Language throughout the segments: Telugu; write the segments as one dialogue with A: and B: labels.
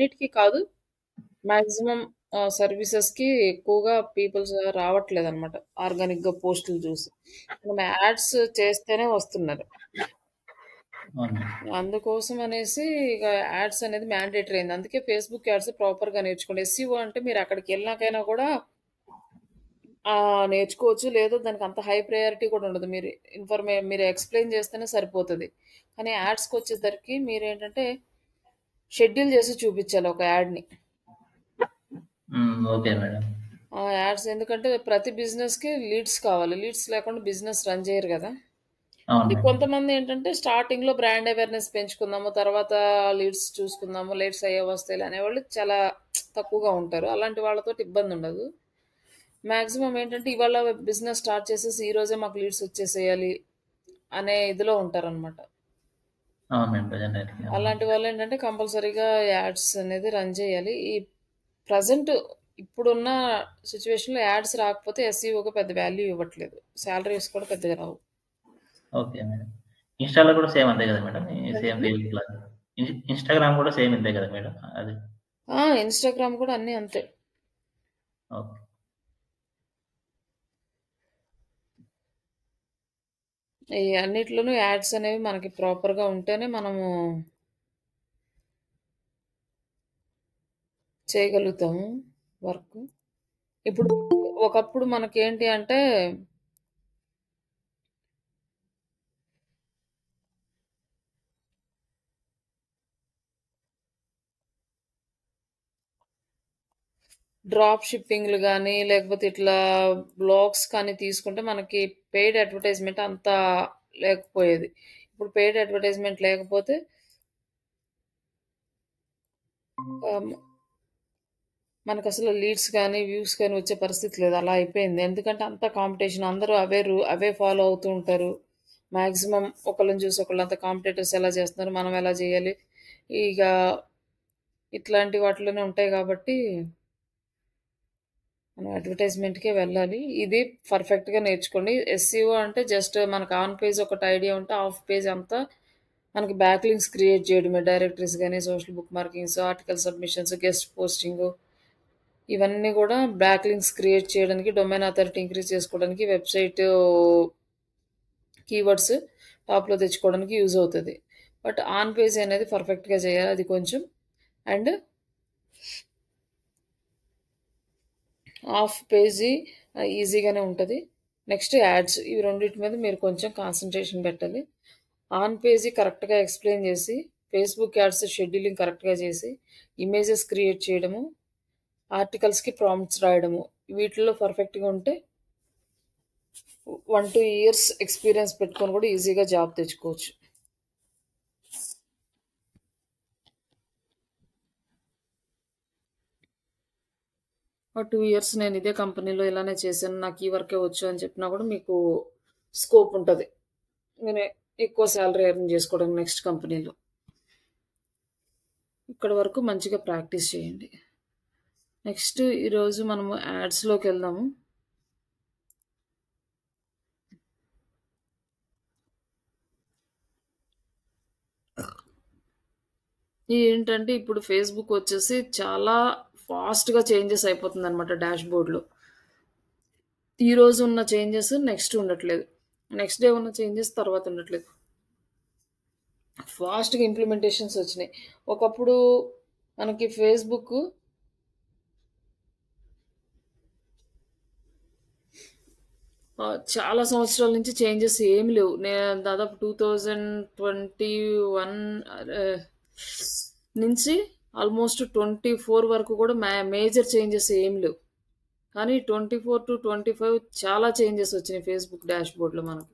A: అన్నిటికి కాదు. మాక్సిమం సర్వీసెస్‌కి ఎక్కువగా పీపుల్స్ రావట్లేదనమాట. ఆర్గానిక్‌గా పోస్టులు చూసి. మనం యాడ్స్ చేస్తేనే వస్తున్నారు.
B: అవును.
A: అందుకోసం అనేసి ఇక యాడ్స్ అనేది మ్యాండేటరీ అయింది. అందుకే ఫేస్‌బుక్ యాడ్స్ ప్రాపర్‌గా నేర్చుకోండి. ఎస్‌సీఓ అంటే మీరు అక్కడికెళ్ళినాకైనా కూడా నేర్చుకోవచ్చు. లేదా దానికి అంత హై ప్రయారిటీ కూడా ఉండదు. మీరు ఎక్స్‌ప్లెయిన్ చేస్తేనే సరిపోతది. కానీ యాడ్స్‌కొచ్చేసరికి మీరేంటంటే షెడ్యూల్ చేసి చూపించాలి ఒక యాడ్‌ని.
B: Okay madam.
A: ఆ యాడ్స్ ఎందుకంటే ప్రతి బిజినెస్‌కి లీడ్స్ కావాలి. లీడ్స్ లేకుండా బిజినెస్ రన్ చేయరు గదా!
B: అవును
A: అంటే
B: మేడం.
A: కొంతమంది ఏంటంటే స్టార్టింగ్‌లో బ్రాండ్ అవేర్‌నెస్ పెంచుకుందాము. తర్వాత లీడ్స్ చూసుకుందాము. లీడ్స్ అయ్యే వస్తాయిలే అనేవాళ్ళు చాలా తక్కువగా ఉంటారు. అలాంటి వాళ్ళతోటి ఇబ్బందుండదు. మాక్సిమం ఏంటంటే ఇవాళ బిజినెస్ స్టార్ట్ చేసేసి ఈ రోజే మాకు లీడ్స్ వచ్చేసేయాలి అనే ఇదిలో ఉంటారనమాట.
B: అవును మేడం. ప్రజెంట్ అవును.
A: అలాంటి వాళ్ళేంటంటే కంపల్సరీగా యాడ్స్ అనేది రన్ చేయాలి. ఈ ప్రెజెంట్ ఇప్పుడున్న సిట్యుయేషన్‌లో యాడ్స్ రాకపోతే ఎస్‌ఈఓకి పెద్ద వాల్యూ ఇవ్వట్లేదు. సాలరీస్ కూడా పెద్దగా రావు.
B: Okay madam. ఇన్‌స్టాలో కూడా సేమ్ అంతే కదా మేడం? సేమ్
A: ఏంటండి?
B: ఫేస్‌బుక్ లాగా. ఇన్‌స్టాగ్రామ్ కూడా సేమ్ ఇంతే కదా మేడం? అది.
A: ఇన్‌స్టాగ్రామ్ కూడా అన్నీ అంతే.
B: ఓకే.
A: ఈ అన్నిట్లోనూ యాడ్స్ అనేవి మనకి ప్రాపర్‌గా ఉంటేనే మనము చేయగలుగుతాము వర్క్. ఇప్పుడు ఒకప్పుడు మనకేంటి అంటే డ్రాప్ షిప్పింగ్‌లు గానీ, లేకపోతే ఇట్లా బ్లాగ్స్ కానీ తీసుకుంటే మనకి పెయిడ్ అడ్వర్టైజ్‌మెంట్ అంత లేకపోయేది. ఇప్పుడు పెయిడ్ అడ్వర్టైజ్‌మెంట్ లేకపోతే ఆహ్, మనకసలు లీడ్స్ గానీ, వ్యూస్ గానీ వచ్చే పరిస్థితి లేదు. అలా అయిపోయింది. ఎందుకంటే అంతా కాంపిటీషన్. అందరూ అవే ఫాలో అవుతూ ఉంటారు. మాక్సిమం ఒకళ్ళని చూసి ఒకళ్ళంతా కాంపిటీటర్స్ ఎలా చేస్తున్నారు, మనం ఎలా చేయాలి? ఇగ ఇట్లాంటి వాటిలోనే ఉంటాయి గాబట్టి మనం అడ్వర్టైజ్‌మెంట్‌కే వెళ్ళాలి. ఇది పర్ఫెక్ట్‌గా నేర్చుకోండి. ఎస్‌సీఓ అంటే జస్ట్ మనకు ఆన్ పేజ్ ఒకటి ఐడియా ఉంటే ఆఫ్ పేజ్ అంతా మనకి బ్యాక్ లింక్స్ క్రియేట్ చేయడమే. డైరెక్టరీస్ గాని, social book markings, article submissions, guest posting ఇవన్నీ గూడా బ్యాక్ లింక్స్ క్రియేట్ చేయడానికి, డొమైన్ అథారిటీ ఇంక్రీజ్ చేసుకోవడానికి, వెబ్‌సైటు కీవర్డ్స్ టాప్‌లో తెచ్చుకోవడానికి యూజ్ అవుతది. బట్ ఆన్ పేజ్ అనేది పర్ఫెక్ట్‌గా చేయాలి. అది కొంచెం అండ్ హాఫ్ పేజీ ఈజీగానే ఉంటది. Next ads. ఇవి రెండిటి మీద మీరు కొంచెం కాన్సంట్రేషన్ పెట్టాలి. ఆన్ పేజీ కరెక్ట్‌గా ఎక్స్‌ప్లెయిన్ చేసి, ఫేస్‌బుక్ యాడ్స్ షెడ్యూలింగ్ కరెక్ట్‌గా చేసి, ఇమేజెస్ క్రియేట్ చేయడము, ఆర్టికల్స్‌కి ప్రాంప్ట్స్ రాయడము. వీటిల్లో పర్ఫెక్ట్‌గా ఉంటే 1, 2 ఇయర్స్ ఎక్స్‌పీరియన్స్ పెట్టుకొని కూడా ఈజీగా జాబ్ తెచ్చుకోవచ్చు. ఒక 2 ఇయర్స్ నేను ఇదే కంపెనీలో ఇలానే చేశాను. నాకు ఈ వర్కే వచ్చు అని చెప్పినా కూడా మీకు స్కోప్ ఉంటది. నేను ఎక్కువ సాలరీ ఎర్న్ చేసుకోవడానికి నెక్స్ట్ కంపెనీలో. ఇక్కడి వరకు మంచిగా ప్రాక్టీస్ చేయండి. నెక్స్ట్ ఈరోజు మనము యాడ్స్‌లోకెళ్దాము. ఏంటంటే ఇప్పుడు ఫేస్‌బుక్ వచ్చేసి చాలా ఫాస్ట్‌గా చేంజెస్ అయిపోతుందనమాట డాష్‌బోర్డ్‌లో. ఈరోజు ఉన్న చేంజెస్ నెక్స్ట్ ఉండట్లేదు. నెక్స్ట్ డే ఉన్న చేంజెస్ తర్వాత ఉండట్లేదు. ఫాస్ట్‌గా ఇంప్లిమెంటేషన్స్ వచ్చినాయి. ఒకప్పుడు మనకి ఫేస్‌బుక్ చాలా సంవత్సరాల నుంచి చేంజెస్ ఏమి లేవు. దాదాపు 2021 ఆహ్, నుంచి ఆల్మోస్ట్ 24 వరకు కూడా మేజర్ చేంజెస్ ఏమి లేవు. కానీ 24-25 చాలా చేంజెస్ వచ్చినాయి ఫేస్‌బుక్ డాష్‌బోర్డ్‌లో మనకి.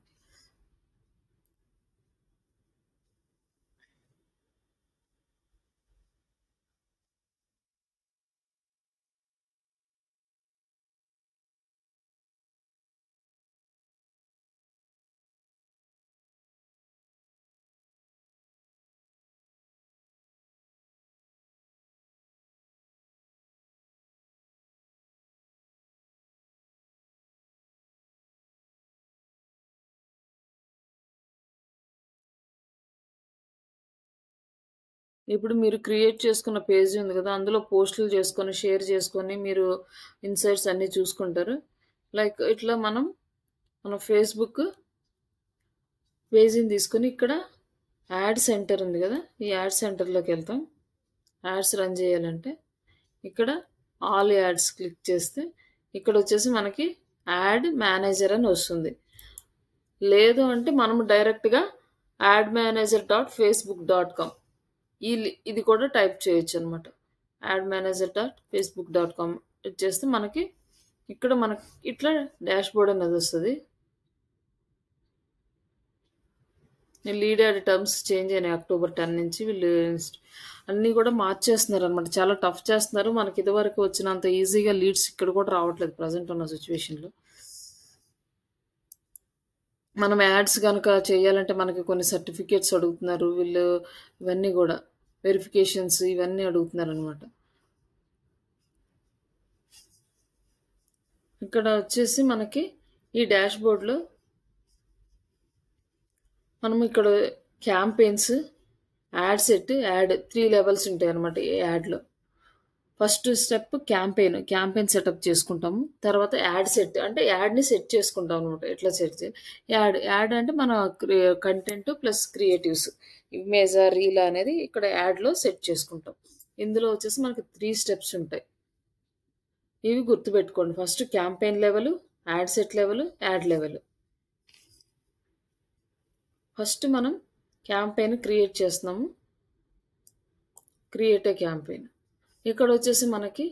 A: ఇప్పుడు మీరు క్రియేట్ చేసుకున్న పేజ్ ఉంది కదా! అందులో పోస్టులు చేసుకొని, షేర్ చేసుకొని మీరు ఇన్‌సైట్స్ అన్నీ చూసుకుంటారు. లైక్ ఇట్లా మన ఫేస్‌బుక్ పేజీని తీసుకొని ఇక్కడ యాడ్ సెంటర్ ఉంది కదా! ఈ యాడ్ సెంటర్‌లోకెళ్తాం. యాడ్స్ రన్ చేయాలంటే ఇక్కడ ఆల్ యాడ్స్ క్లిక్ చేస్తే ఇక్కడొచ్చేసి మనకి యాడ్ మేనేజర్ అని వస్తుంది. లేదు అంటే మనం డైరెక్ట్‌గా admanager.facebook.com ఇది కూడా టైప్ చేయొచ్చనమాట. admanager.facebook.com ఇది చేస్తే మనకి ఇక్కడ మనకి ఇట్లా డాష్‌బోర్డ్ అనేది వస్తది. లీడ్ యాడ్ టర్మ్స్ చేంజ్ అయినాయి అక్టోబర్ 10 నుంచి. వీళ్ళు అన్నీ కూడా మార్చేస్తున్నారనమాట. చాలా టఫ్ చేస్తున్నారు. మనకి ఇదివరకు వచ్చినంత ఈజీగా లీడ్స్ ఇక్కడ కూడా రావట్లేదు ప్రెజెంట్ ఉన్న సిచ్యువేషన్‌లో. మనం యాడ్స్ గనక చేయాలంటే మనకి కొన్ని సర్టిఫికేట్స్ అడుగుతున్నారు. వీళ్ళు ఇవన్నీ గూడా వెరిఫికేషన్స్ ఇవన్నీ అడుగుతున్నారనమాట. ఇక్కడ వచ్చేసి మనకి ఈ డాష్‌బోర్డ్‌లో మనం ఇక్కడ campaigns, add set, add 3 levels ఉంటాయనమాట ఈ యాడ్‌లో. ఫస్ట్ స్టెప్ క్యాంపెయిన్ సెటప్ చేసుకుంటాము. తర్వాత యాడ్ సెట్ అంటే యాడ్‌ని సెట్ చేసుకుంటాం అనమాట. ఎట్లా సెట్ చేయాలి? యాడ్ అంటే మన కంటెంట్ ప్లస్ క్రియేటివ్స్ ఇమేజా, రీలా అనేది ఇక్కడ యాడ్‌లో సెట్ చేసుకుంటాం. ఇందులో వచ్చేసి మనకి 3 స్టెప్స్ ఉంటాయి. ఇవి గుర్తుపెట్టుకోండి. First campaign level, add set level, add level. First మనం క్యాంపెయిన్ క్రియేట్ చేస్తున్నాము. Create a campaign. ఇక్కడ వచ్చేసి మనకి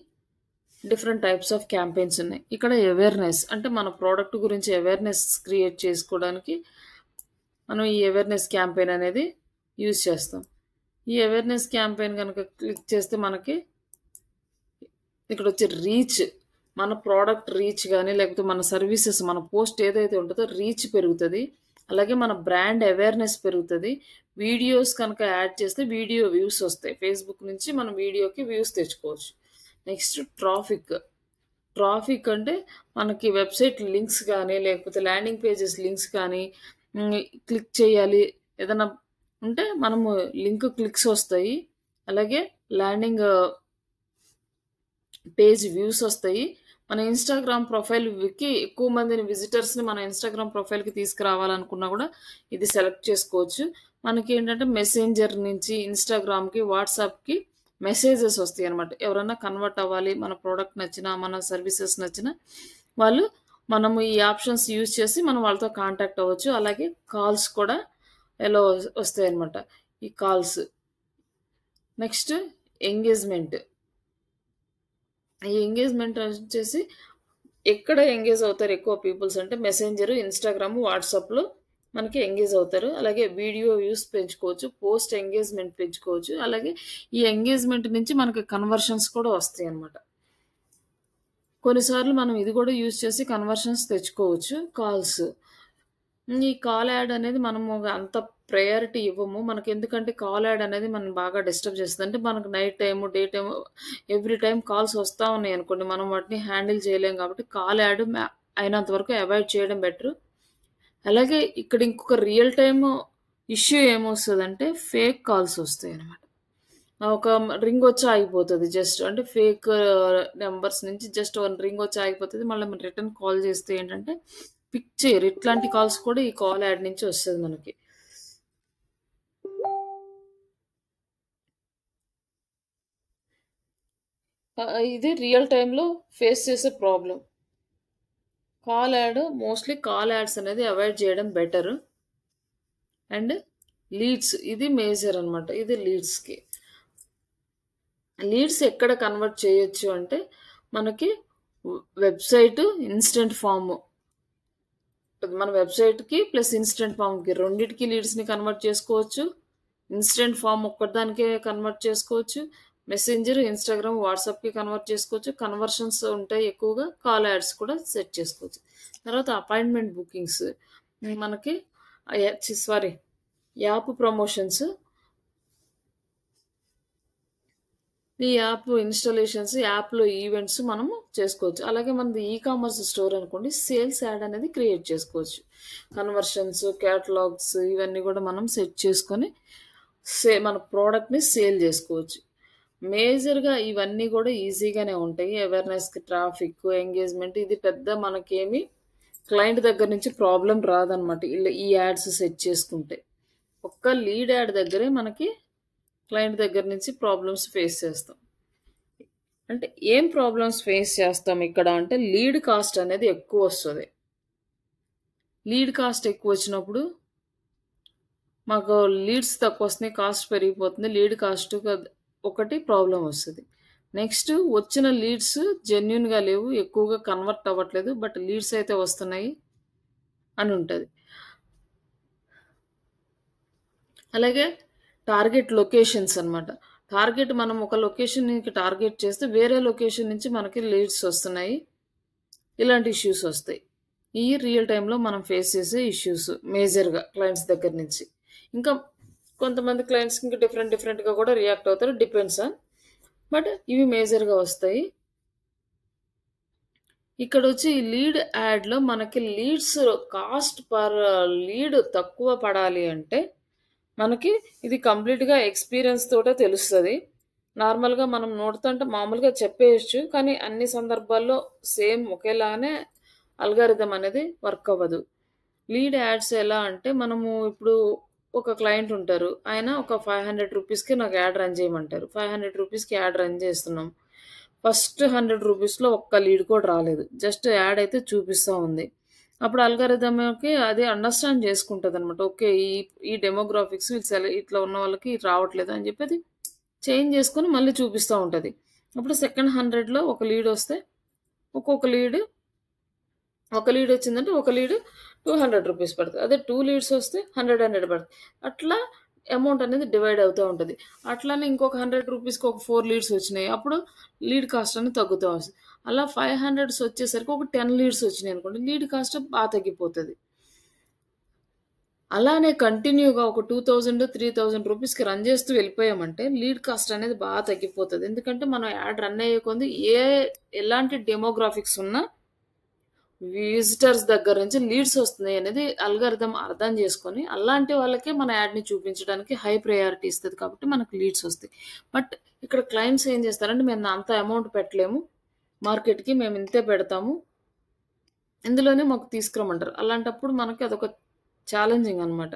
A: డిఫరెంట్ టైప్స్ ఆఫ్ క్యాంపెయిన్స్ ఉన్నాయి. ఇక్కడ అవేర్నెస్ అంటే మన ప్రోడక్ట్ గురించి అవేర్నెస్ క్రియేట్ చేసుకోవడానికి మనం ఈ అవేర్నెస్ క్యాంపెయిన్ అనేది యూజ్ చేస్తాం. ఈ అవేర్నెస్ క్యాంపెయిన్ కనుక క్లిక్ చేస్తే మనకి ఇక్కడ వచ్చే రీచ్, మన ప్రోడక్ట్ రీచ్ కానీ లేకపోతే మన సర్వీసెస్ మన పోస్ట్ ఏదైతే ఉంటుందో రీచ్ పెరుగుతుంది. అలాగే మన బ్రాండ్ అవేర్నెస్ పెరుగుతుంది. వీడియోస్ కనుక యాడ్ చేస్తే వీడియో వ్యూస్ వస్తాయి. ఫేస్బుక్ నుంచి మనం వీడియోకి వ్యూస్ తెచ్చుకోవచ్చు. నెక్స్ట్ ట్రాఫిక్ అంటే మనకి వెబ్సైట్ లింక్స్ కానీ లేకపోతే ల్యాండింగ్ పేజెస్ లింక్స్ కానీ క్లిక్ చేయాలి ఏదైనా ఉంటే మనము లింక్ క్లిక్స్ వస్తాయి. అలాగే ల్యాండింగ్ పేజ్ వ్యూస్ వస్తాయి. మన ఇన్స్టాగ్రామ్ ప్రొఫైల్కి ఎక్కువ మందిని విజిటర్స్ని మన ఇన్స్టాగ్రామ్ ప్రొఫైల్కి తీసుకురావాలనుకున్నా కూడా ఇది సెలెక్ట్ చేసుకోవచ్చు. మనకి ఏంటంటే మెసెంజర్ నుంచి ఇన్స్టాగ్రామ్కి, వాట్సాప్కి మెసేజెస్ వస్తాయి అనమాట. ఎవరన్నా కన్వర్ట్ అవ్వాలి, మన ప్రోడక్ట్ నచ్చినా మన సర్వీసెస్ నచ్చినా వాళ్ళు మనము ఈ ఆప్షన్స్ యూజ్ చేసి మనం వాళ్ళతో కాంటాక్ట్ అవ్వచ్చు. అలాగే కాల్స్ కూడా ఎలా వస్తాయి అనమాట ఈ కాల్స్. Next engagement. ఈ ఎంగేజ్మెంట్ వచ్చేసి ఎక్కడ ఎంగేజ్ అవుతారు ఎక్కువ పీపుల్స్ అంటే మెసెంజర్, ఇన్స్టాగ్రామ్, వాట్సాప్లో మనకి ఎంగేజ్ అవుతారు. అలాగే వీడియో వ్యూస్ పెంచుకోవచ్చు, పోస్ట్ ఎంగేజ్మెంట్ పెంచుకోవచ్చు. అలాగే ఈ ఎంగేజ్మెంట్ నుంచి మనకి కన్వర్షన్స్ కూడా వస్తాయి అన్నమాట. కొన్నిసార్లు మనం ఇది కూడా యూజ్ చేసి కన్వర్షన్స్ తెచ్చుకోవచ్చు. కాల్స్, ఈ కాల్ యాడ్ అనేది మనము అంత ప్రయారిటీ ఇవ్వము. మనకి ఎందుకంటే కాల్ యాడ్ అనేది మనం బాగా డిస్టర్బ్ చేస్తుంది. అంటే మనకు night time, day time every time calls వస్తూ ఉన్నాయి అనుకోండి, మనం వాటిని హ్యాండిల్ చేయలేం. కాబట్టి కాల్ యాడ్ అయినంత వరకు అవాయిడ్ చేయడం బెటర్. అలాగే ఇక్కడ ఇంకొక రియల్ టైమ్ ఇష్యూ ఏమొస్తుందంటే ఫేక్ కాల్స్ వస్తాయి అన్నమాట. ఒక రింగ్ వచ్చి ఆగిపోతుంది. జస్ట్ అంటే ఫేక్ నెంబర్స్ నుంచి జస్ట్ 1 రింగ్ వచ్చి ఆగిపోతుంది. మళ్ళీ మనం రిటర్న్ కాల్ చేస్తే ఏంటంటే పిక్ చేయరు. ఇట్లాంటి కాల్స్ కూడా ఈ కాల్ యాడ్ నుంచి వస్తుంది మనకి. ఇది రియల్ టైంలో ఫేస్ చేసే ప్రాబ్లం. మోస్ట్లీ కాల్ యాడ్స్ అనేది అవాయిడ్ చేయడం బెటర్. అండ్ లీడ్స్, ఇది మేజర్ అనమాట. ఇది లీడ్స్కి. లీడ్స్ ఎక్కడ కన్వర్ట్ చేయొచ్చు అంటే మనకి వెబ్సైట్, ఇన్స్టెంట్ ఫామ్. మన వెబ్సైట్కి ప్లస్ ఇన్స్టెంట్ ఫామ్కి రెండింటికి లీడ్స్ని కన్వర్ట్ చేసుకోవచ్చు. ఇన్స్టెంట్ ఫామ్ ఒక్కదానికే కన్వర్ట్ చేసుకోవచ్చు. మెసెంజర్, ఇన్స్టాగ్రామ్, వాట్సాప్కి కన్వర్ట్ చేసుకోవచ్చు. కన్వర్షన్స్ ఉంటాయి ఎక్కువగా. కాల్ యాడ్స్ కూడా సెట్ చేసుకోవచ్చు. తర్వాత అపాయింట్మెంట్ బుకింగ్స్, మనకి యాప్ ప్రమోషన్స్, ఈ యాప్ ఇన్స్టాలేషన్స్, యాప్లో ఈవెంట్స్ మనము చేసుకోవచ్చు. అలాగే మనది కామర్స్ స్టోర్ అనుకోండి, సేల్స్ యాడ్ అనేది క్రియేట్ చేసుకోవచ్చు. కన్వర్షన్స్, క్యాటలాగ్స్ ఇవన్నీ కూడా మనం సెట్ చేసుకొని మన ప్రోడక్ట్‌ని సేల్ జేసుకోవచ్చు. మేజర్‌గా ఇవన్నీ గూడా ఈజీగానే ఉంటాయి. అవేర్‌నెస్‌కి, ట్రాఫిక్, ఎంగేజ్‌మెంట్ ఇది పెద్ద మనకేమి క్లయింట్ దగ్గర నుంచి ప్రాబ్లమ్ రాదనమాట. ఈ యాడ్స్ సెట్ చేసుకుంటే. ఒక్క లీడ్ యాడ్ దగ్గరే మనకి క్లయింట్ దగ్గర నుంచి ప్రాబ్లమ్స్ ఫేస్ చేస్తాం. అంటే ఏం ప్రాబ్లమ్స్ ఫేస్ చేస్తాం ఇక్కడ అంటే లీడ్ కాస్ట్ అనేది ఎక్కువొస్తది. లీడ్ కాస్ట్ ఎక్కువొచ్చినప్పుడు మాకు లీడ్స్ తక్కువొస్తున్నాయి. కాస్ట్ పెరిగిపోతుంది. లీడ్ కాస్ట్ ఒకటి ప్రాబ్లమ్ వస్తది. నెక్స్ట్ వచ్చిన లీడ్స్ జెన్యూన్‌గా లేవు. ఎక్కువగా కన్వర్ట్ అవ్వట్లేదు. బట్ లీడ్స్ అయితే వస్తున్నాయి అని ఉంటది. అలాగే టార్గెట్ లొకేషన్స్ అన్నమాట. టార్గెట్ మనం ఒక లొకేషన్‌కి టార్గెట్ చేస్తే వేరే లొకేషన్ నుంచి మనకి లీడ్స్ వస్తున్నాయి. ఇలాంటి ఇష్యూస్ వస్తాయి. ఈ రియల్ టైమ్‌లో మనం ఫేస్ చేసే ఇష్యూస్ మేజర్‌గా క్లయింట్స్ దగ్గర నుంచి. ఇంకా కొంతమంది క్లయింట్స్ ఇంకా డిఫరెంట్‌గా కూడా రియాక్ట్ అవుతారు. Depends on. బట్ ఇవి మేజర్‌గా వస్తాయి. ఇక్కడొచ్చి లీడ్ యాడ్‌లో మనకి లీడ్స్ కాస్ట్ పర్ లీడ్ తక్కువ పడాలి అంటే, మనకి ఇది కంప్లీట్‌గా ఎక్స్‌పీరియన్స్ తోటే తెలుస్తది. నార్మల్‌గా మనం నోటితో అంటే మామూలుగా చెప్పేయొచ్చు. కానీ అన్ని సందర్భాల్లో సేమ్ ఒకేలానే అల్గారిథం అనేది వర్క్ అవ్వదు. లీడ్ యాడ్స్ ఎలా అంటే మనము ఇప్పుడు ఒక క్లయింట్ ఉంటారు. ఆయన ఒక ₹500కి నాకు యాడ్ రన్ చేయమంటారు. ₹500కి యాడ్ రన్ చేస్తున్నాం. ఫస్ట్ ₹100లో ఒక్క లీడ్ కూడా రాలేదు. జస్ట్ యాడ్ అయితే చూపిస్తా ఉంది. అప్పుడు అల్గారిథమ్‌కి అది అండర్‌స్టాండ్ చేసుకుంటదనమాట. ఓకే. ఈ డెమోగ్రాఫిక్స్ ఇట్లా ఉన్న వాళ్ళకి రావట్లేదు అని చెప్పి అది చేంజ్ చేసుకొని మళ్ళీ చూపిస్తా ఉంటది. అప్పుడు సెకండ్ 100లో ఒక లీడ్ వస్తే ఒక్కొక్క లీడ్ ఒక లీడ్ వచ్చిందంటే ఒక లీడ్ ₹200 పడతది. అదే 2 లీడ్స్ వస్తే 100 పడతది. అట్లా అమౌంట్ అనేది డివైడ్ అవుతా ఉంటది. అట్లనే ఇంకొక ₹100కి ఒక 4 లీడ్స్ వచ్చినాయి. అప్పుడు లీడ్ కాస్ట్ అనేది తగ్గుతా వస్తది. అలా 500 వచ్చేసరికి ఒక 10 లీడ్స్ వచ్చినాయనుకోండి. లీడ్ కాస్ట్ తగ్గిపోతది. అలానే కంటిన్యూగా ఒక ₹2000, ₹3000కి రన్ చేస్తూ వెళ్ళిపోయామంటే లీడ్ కాస్ట్ అనేది తగ్గిపోతది. ఎందుకంటే మనం యాడ్ రన్ అయ్యే కొంది ఎలాంటి డెమోగ్రాఫిక్స్ ఉన్నా విజిటర్స్ దగ్గర నుంచి లీడ్స్ వస్తున్నాయి అనేది అల్గారిథం అర్థం చేసుకొని, అలాంటి వాళ్ళకే మన యాడ్‌ని చూపించడానికి హై ప్రయారిటీ ఇస్తది కాబట్టి మనకు లీడ్స్ వస్తాయి. బట్ ఇక్కడ క్లయింట్స్ ఏం చేస్తారంటే మేము అంత అమౌంట్ పెట్టలేము మార్కెట్‌కి. మేము ఇంతే పెడతాము. ఇందులోనే మాకు తీసుకురమ్మంటారు. అలాంటప్పుడు మనకి అదొక ఛాలెంజింగ్ అనమాట.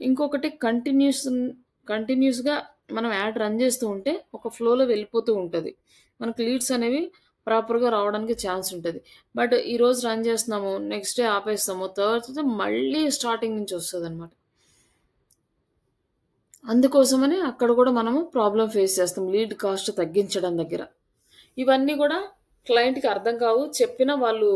A: ఇంకొకటి కంటిన్యూస్‌గా మనం యాడ్ రన్ చేస్తూ ఉంటే ఒక ఫ్లోలో వెళ్ళిపోతూ ఉంటది. మనకు లీడ్స్ అనేవి ప్రాపర్‌గా రావడానికి ఛాన్స్ ఉంటది. బట్ ఈరోజు రన్ చేస్తున్నాము. నెక్స్ట్ డే ఆపేస్తాము. తర్వాత మళ్ళీ స్టార్టింగ్ నుంచి వస్తదనమాట. అందుకోసమని అక్కడ కూడా మనము ప్రాబ్లమ్ ఫేస్ చేస్తాం. లీడ్ కాస్ట్ తగ్గించడం దగ్గర. ఇవన్నీ కూడా క్లయింట్‌కి అర్థం కావు. చెప్పినా వాళ్ళు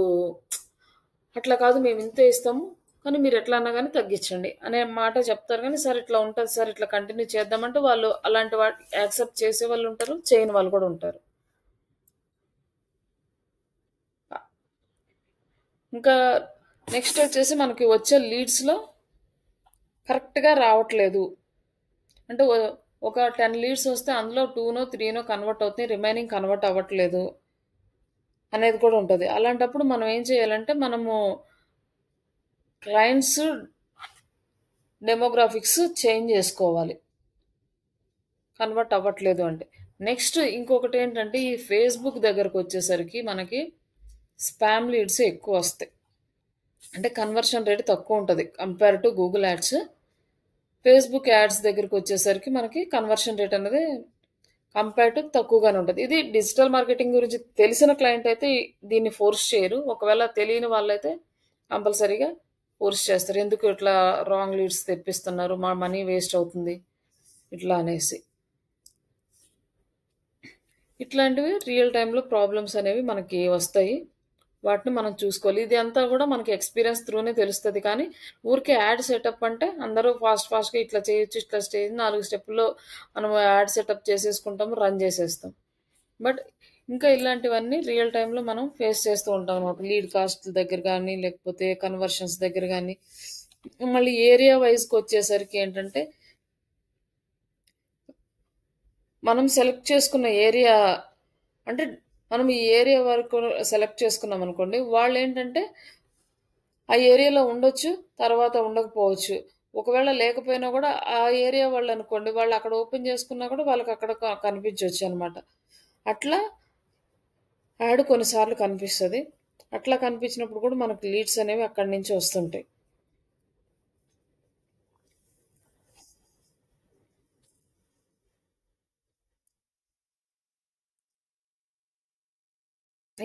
A: అట్లా కాదు మేము ఇంతే ఇస్తాము. కానీ మీరు ఎట్లా అన్నా గాని తగ్గించండి అనే మాట చెప్తారు గానీ, సార్ ఇట్లా ఉంటది సార్ ఇట్లా కంటిన్యూ చేద్దామంటే వాళ్ళు అలాంటి యాక్సెప్ట్ చేసేవాళ్ళు ఉంటారు. చేయని వాళ్ళు కూడా ఉంటారు. ఇంకా నెక్స్ట్ వచ్చేసి మనకి వచ్చే లీడ్స్‌లో కరెక్ట్‌గా రావట్లేదు. అంటే ఒక 10 లీడ్స్ వస్తే అందులో 2నో, 3నో కన్వర్ట్ అవుతాయి. రిమైనింగ్ కన్వర్ట్ అవ్వట్లేదు అనేది కూడా ఉంటది. అలాంటప్పుడు మనం ఏం చేయాలంటే మనము క్లయింట్స్ డెమోగ్రాఫిక్స్ చేంజ్ చేసుకోవాలి. కన్వర్ట్ అవ్వట్లేదు అంటే. నెక్స్ట్ ఇంకొకటేంటంటే ఈ ఫేస్‌బుక్ దగ్గరకొచ్చేసరికి మనకి స్పామ్ లీడ్స్ ఎక్కువొస్తాయి. అంటే కన్వర్షన్ రేట్ తక్కువుంటది compare to Google ads. Facebook ads దగ్గరకొచ్చేసరికి మనకి కన్వర్షన్ రేట్ అనేది కంపేర్ టు తక్కువగానే ఉంటది. ఇది డిజిటల్ మార్కెటింగ్ గురించి తెలిసిన క్లయింట్ అయితే దీన్ని ఫోర్స్ చేయరు. ఒకవేళ తెలియని వాళ్ళైతే కంపల్సరీగా ఫోర్స్ చేస్తారు. ఎందుకు ఇట్లా రాంగ్ లీడ్స్ తెప్పిస్తున్నారు? మా మనీ వేస్ట్ అవుతుంది. ఇట్లా అనేసి. ఇట్లాంటివి రియల్ టైమ్‌లో ప్రాబ్లమ్స్ అనేవి మనకి వస్తాయి. వాటిని మనం చూసుకోవాలి. ఇది అంతా గూడా మనకి ఎక్స్‌పీరియన్స్ త్రూనే తెలుస్తది. కానీ ఊరికే యాడ్ సెటప్ అంటే అందరూ ఫాస్ట్‌గా ఇట్లా చేయొచ్చు, ఇట్లా 4 స్టెప్పుల్లో మనం యాడ్ సెటప్ చేసేసుకుంటాము, రన్ చేసేస్తాం. బట్ ఇంకా ఇలాంటివన్నీ రియల్ టైమ్‌లో మనం ఫేస్ చేస్తూ ఉంటాం అన్నమాట. లీడ్ కాస్ట్ దగ్గర గానీ, లేకపోతే కన్వర్షన్స్ దగ్గర గానీ, మళ్ళీ ఏరియా వైస్‌కొచ్చేసరికి ఏంటంటే మనం సెలెక్ట్ చేసుకున్న ఏరియా అంటే మనం ఈ ఏరియా వరకు సెలెక్ట్ చేసుకున్నామనుకోండి. వాళ్ళేంటంటే ఆ ఏరియాలో ఉండొచ్చు, తర్వాత ఉండకపోవచ్చు. ఒకవేళ లేకపోయినా కూడా ఆ ఏరియా వాళ్ళు అనుకోండి, వాళ్ళు అక్కడ ఓపెన్ చేసుకున్నా కూడా వాళ్ళకి అక్కడ కనిపించవచ్చు అనమాట. అట్లా యాడ్ కొన్నిసార్లు కనిపిస్తుంది. అట్లా కనిపించినప్పుడు కూడా మనకు లీడ్స్ అనేవి అక్కడి నుంచి వస్తుంటాయి.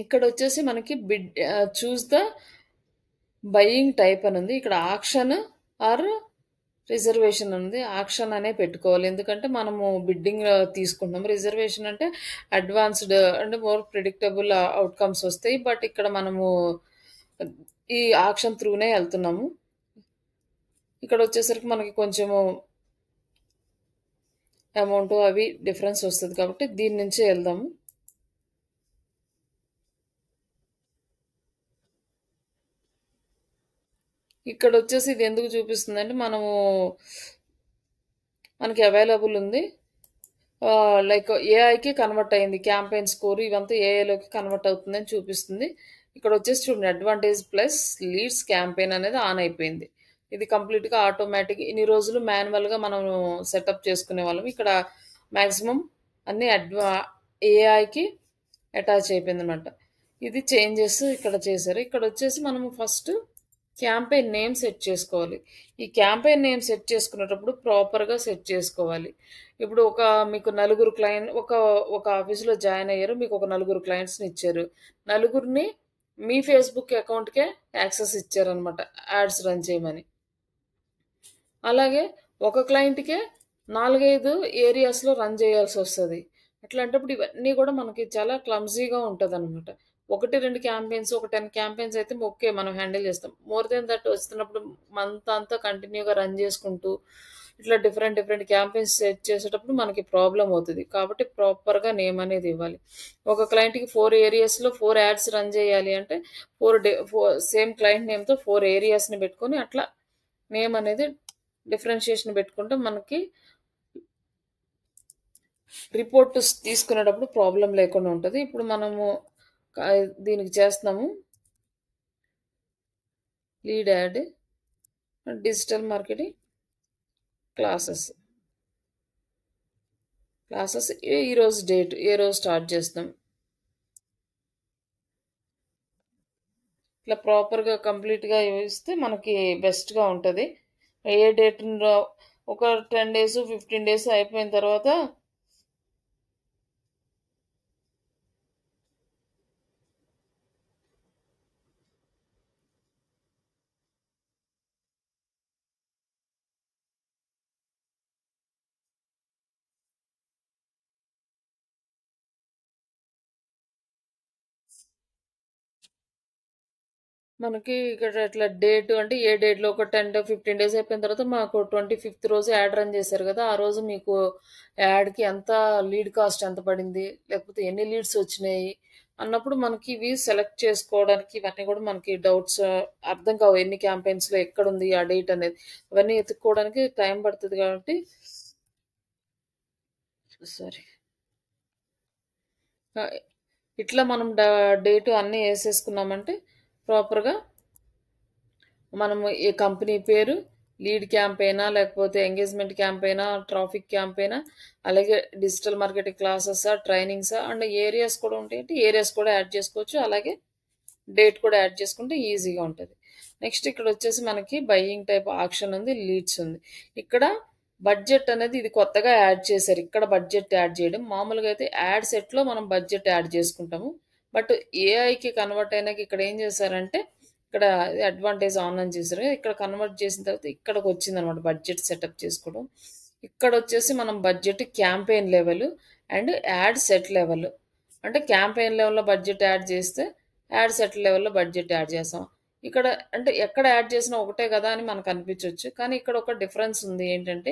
A: ఇక్కడ వచ్చేసి మనకి చూస్ ద బయింగ్ టైప్ అని ఉంది. ఇక్కడ ఆక్షన్ ఆర్ రిజర్వేషన్ ఉంది. ఆక్షన్ అనే పెట్టుకోవాలి, ఎందుకంటే మనము బిడ్డింగ్ తీసుకుంటాం. రిజర్వేషన్ అంటే అడ్వాన్స్డ్ అంటే మోర్ ప్రిడిక్టబుల్ అవుట్కమ్స్ వస్తాయి. బట్ ఇక్కడ మనము ఈ ఆక్షన్ త్రూనే వెళ్తున్నాము. ఇక్కడ వచ్చేసరికి మనకి కొంచెము అమౌంట్ అవి డిఫరెన్స్ వస్తుంది కాబట్టి దీని నుంచే వెళ్దాము. ఇక్కడ వచ్చేసి ఇది ఎందుకు చూపిస్తుందంటే మనకి అవైలబుల్ ఉంది, లైక్ ఏఐకి కన్వర్ట్ అయింది, క్యాంపెయిన్ స్కోర్ ఇవంతా ఏఐలోకి కన్వర్ట్ అవుతుందని చూపిస్తుంది. ఇక్కడ వచ్చేసి చూడండి, అడ్వాంటేజ్ ప్లస్ లీడ్స్ క్యాంపెయిన్ అనేది ఆన్ అయిపోయింది. ఇది కంప్లీట్గా ఆటోమేటిక్. ఇన్ని రోజులు మాన్యువల్గా మనం సెటప్ చేసుకునే వాళ్ళం. ఇక్కడ మ్యాక్సిమం అన్ని ఏఐకి అటాచ్ అయిపోయింది అనమాట. ఇది చేంజెస్ ఇక్కడ చేశారు. ఇక్కడ వచ్చేసి మనము ఫస్ట్ క్యాంపెయిన్ నేమ్ సెట్ చేసుకోవాలి. ఈ క్యాంపెయిన్ నేమ్ సెట్ చేసుకునేటప్పుడు ప్రాపర్గా సెట్ చేసుకోవాలి. ఇప్పుడు మీకు నలుగురు ఒక ఆఫీసులో జాయిన్ అయ్యారు, మీకు ఒక నలుగురు క్లయింట్స్ని ఇచ్చారు. నలుగురిని మీ ఫేస్బుక్ అకౌంట్కే యాక్సెస్ ఇచ్చారనమాట యాడ్స్ రన్ చేయమని. అలాగే ఒక క్లయింట్కే 4-5 ఏరియాస్లో రన్ చేయాల్సి వస్తుంది. అట్లాంటప్పుడు ఇవన్నీ కూడా మనకి చాలా క్లమ్జీగా ఉంటుంది అనమాట. 1-2 క్యాంపెయిన్స్, ఒక 10 క్యాంపెయిన్స్ అయితే ఓకే, మనం హ్యాండిల్ చేస్తాం. మోర్ దెన్ దట్ వస్తున్నప్పుడు మంత్ అంతా కంటిన్యూగా రన్ చేసుకుంటూ ఇట్లా డిఫరెంట్ క్యాంపెయిన్స్ సెట్ చేసేటప్పుడు మనకి ప్రాబ్లం అవుతుంది. కాబట్టి ప్రాపర్గా నేమ్ అనేది ఇవ్వాలి. ఒక క్లయింట్కి 4 ఏరియాస్లో 4 యాడ్స్ రన్ చేయాలి అంటే 4 సేమ్ క్లయింట్ నేమ్తో 4 ఏరియాస్ని పెట్టుకొని అట్లా నేమ్ అనేది డిఫరెన్షియేషన్ పెట్టుకుంటే మనకి రిపోర్ట్ తీసుకునేటప్పుడు ప్రాబ్లం లేకుండా ఉంటుంది. ఇప్పుడు మనము దీనికి చేస్తున్నాము lead add digital marketing classes ఈరోజు డేట్, ఏ రోజు స్టార్ట్ చేస్తాం. ఇట్లా ప్రాపర్గా కంప్లీట్గా ఇస్తే మనకి బెస్ట్గా ఉంటుంది. ఏ డేట్ ఒక 10 days 15 days అయిపోయిన తర్వాత మనకి ఇక్కడ ఇట్లా డేట్ అంటే ఏ డేట్లో ఒక 10-15 days అయిపోయిన తర్వాత మాకు 25th రోజు యాడ్ రన్ చేశారు కదా, ఆ రోజు మీకు యాడ్కి ఎంత లీడ్ కాస్ట్ ఎంత పడింది, లేకపోతే ఎన్ని లీడ్స్ వచ్చినాయి అన్నప్పుడు మనకి ఇవి సెలెక్ట్ చేసుకోవడానికి ఇవన్నీ కూడా మనకి డౌట్స్ అర్థం కావు. ఎన్ని క్యాంపెయిన్స్లో ఎక్కడుంది ఆ డేట్ అనేది, అవన్నీ ఎత్తుక్కోవడానికి టైం పడుతుంది. కాబట్టి సారీ ఇట్లా మనం డేటు అన్నీ వేసేసుకున్నామంటే ప్రాపర్గా మనము ఏ కంపెనీ పేరు, లీడ్ క్యాంపెయినా, లేకపోతే ఎంగేజ్మెంట్ క్యాంపెయినా, ట్రాఫిక్ క్యాంపెయినా, అలాగే డిజిటల్ మార్కెటింగ్ క్లాసెసా, ట్రైనింగ్సా అండ్ ఏరియాస్ కూడా ఉంటాయి. ఏరియాస్ కూడా యాడ్ చేసుకోవచ్చు, అలాగే డేట్ కూడా యాడ్ చేసుకుంటే ఈజీగా ఉంటుంది. నెక్స్ట్ ఇక్కడ వచ్చేసి మనకి బయ్యింగ్ టైప్ ఆక్షన్ ఉంది, లీడ్స్ ఉంది. ఇక్కడ బడ్జెట్ అనేది ఇది కొత్తగా యాడ్ చేశారు. ఇక్కడ బడ్జెట్ యాడ్ చేయడం, మామూలుగా అయితే యాడ్ సెట్లో మనం బడ్జెట్ యాడ్ చేసుకుంటాము. బట్ ఏఐకి కన్వర్ట్ అయినాక ఇక్కడ ఏం చేశారంటే ఇక్కడ అడ్వాంటేజ్ ఆన్ అని చేశారు. ఇక్కడ కన్వర్ట్ చేసిన తర్వాత ఇక్కడికి వచ్చింది అనమాట బడ్జెట్ సెటప్ చేసుకోవడం. ఇక్కడ వచ్చేసి మనం budget campaign level and add set level, అంటే క్యాంపెయిన్ లెవెల్లో బడ్జెట్ యాడ్ చేస్తే యాడ్ సెట్ లెవెల్లో బడ్జెట్ యాడ్ చేస్తాం. ఇక్కడ అంటే ఎక్కడ యాడ్ చేసినా ఒకటే కదా అని మనకు అనిపించవచ్చు, కానీ ఇక్కడ ఒక డిఫరెన్స్ ఉంది. ఏంటంటే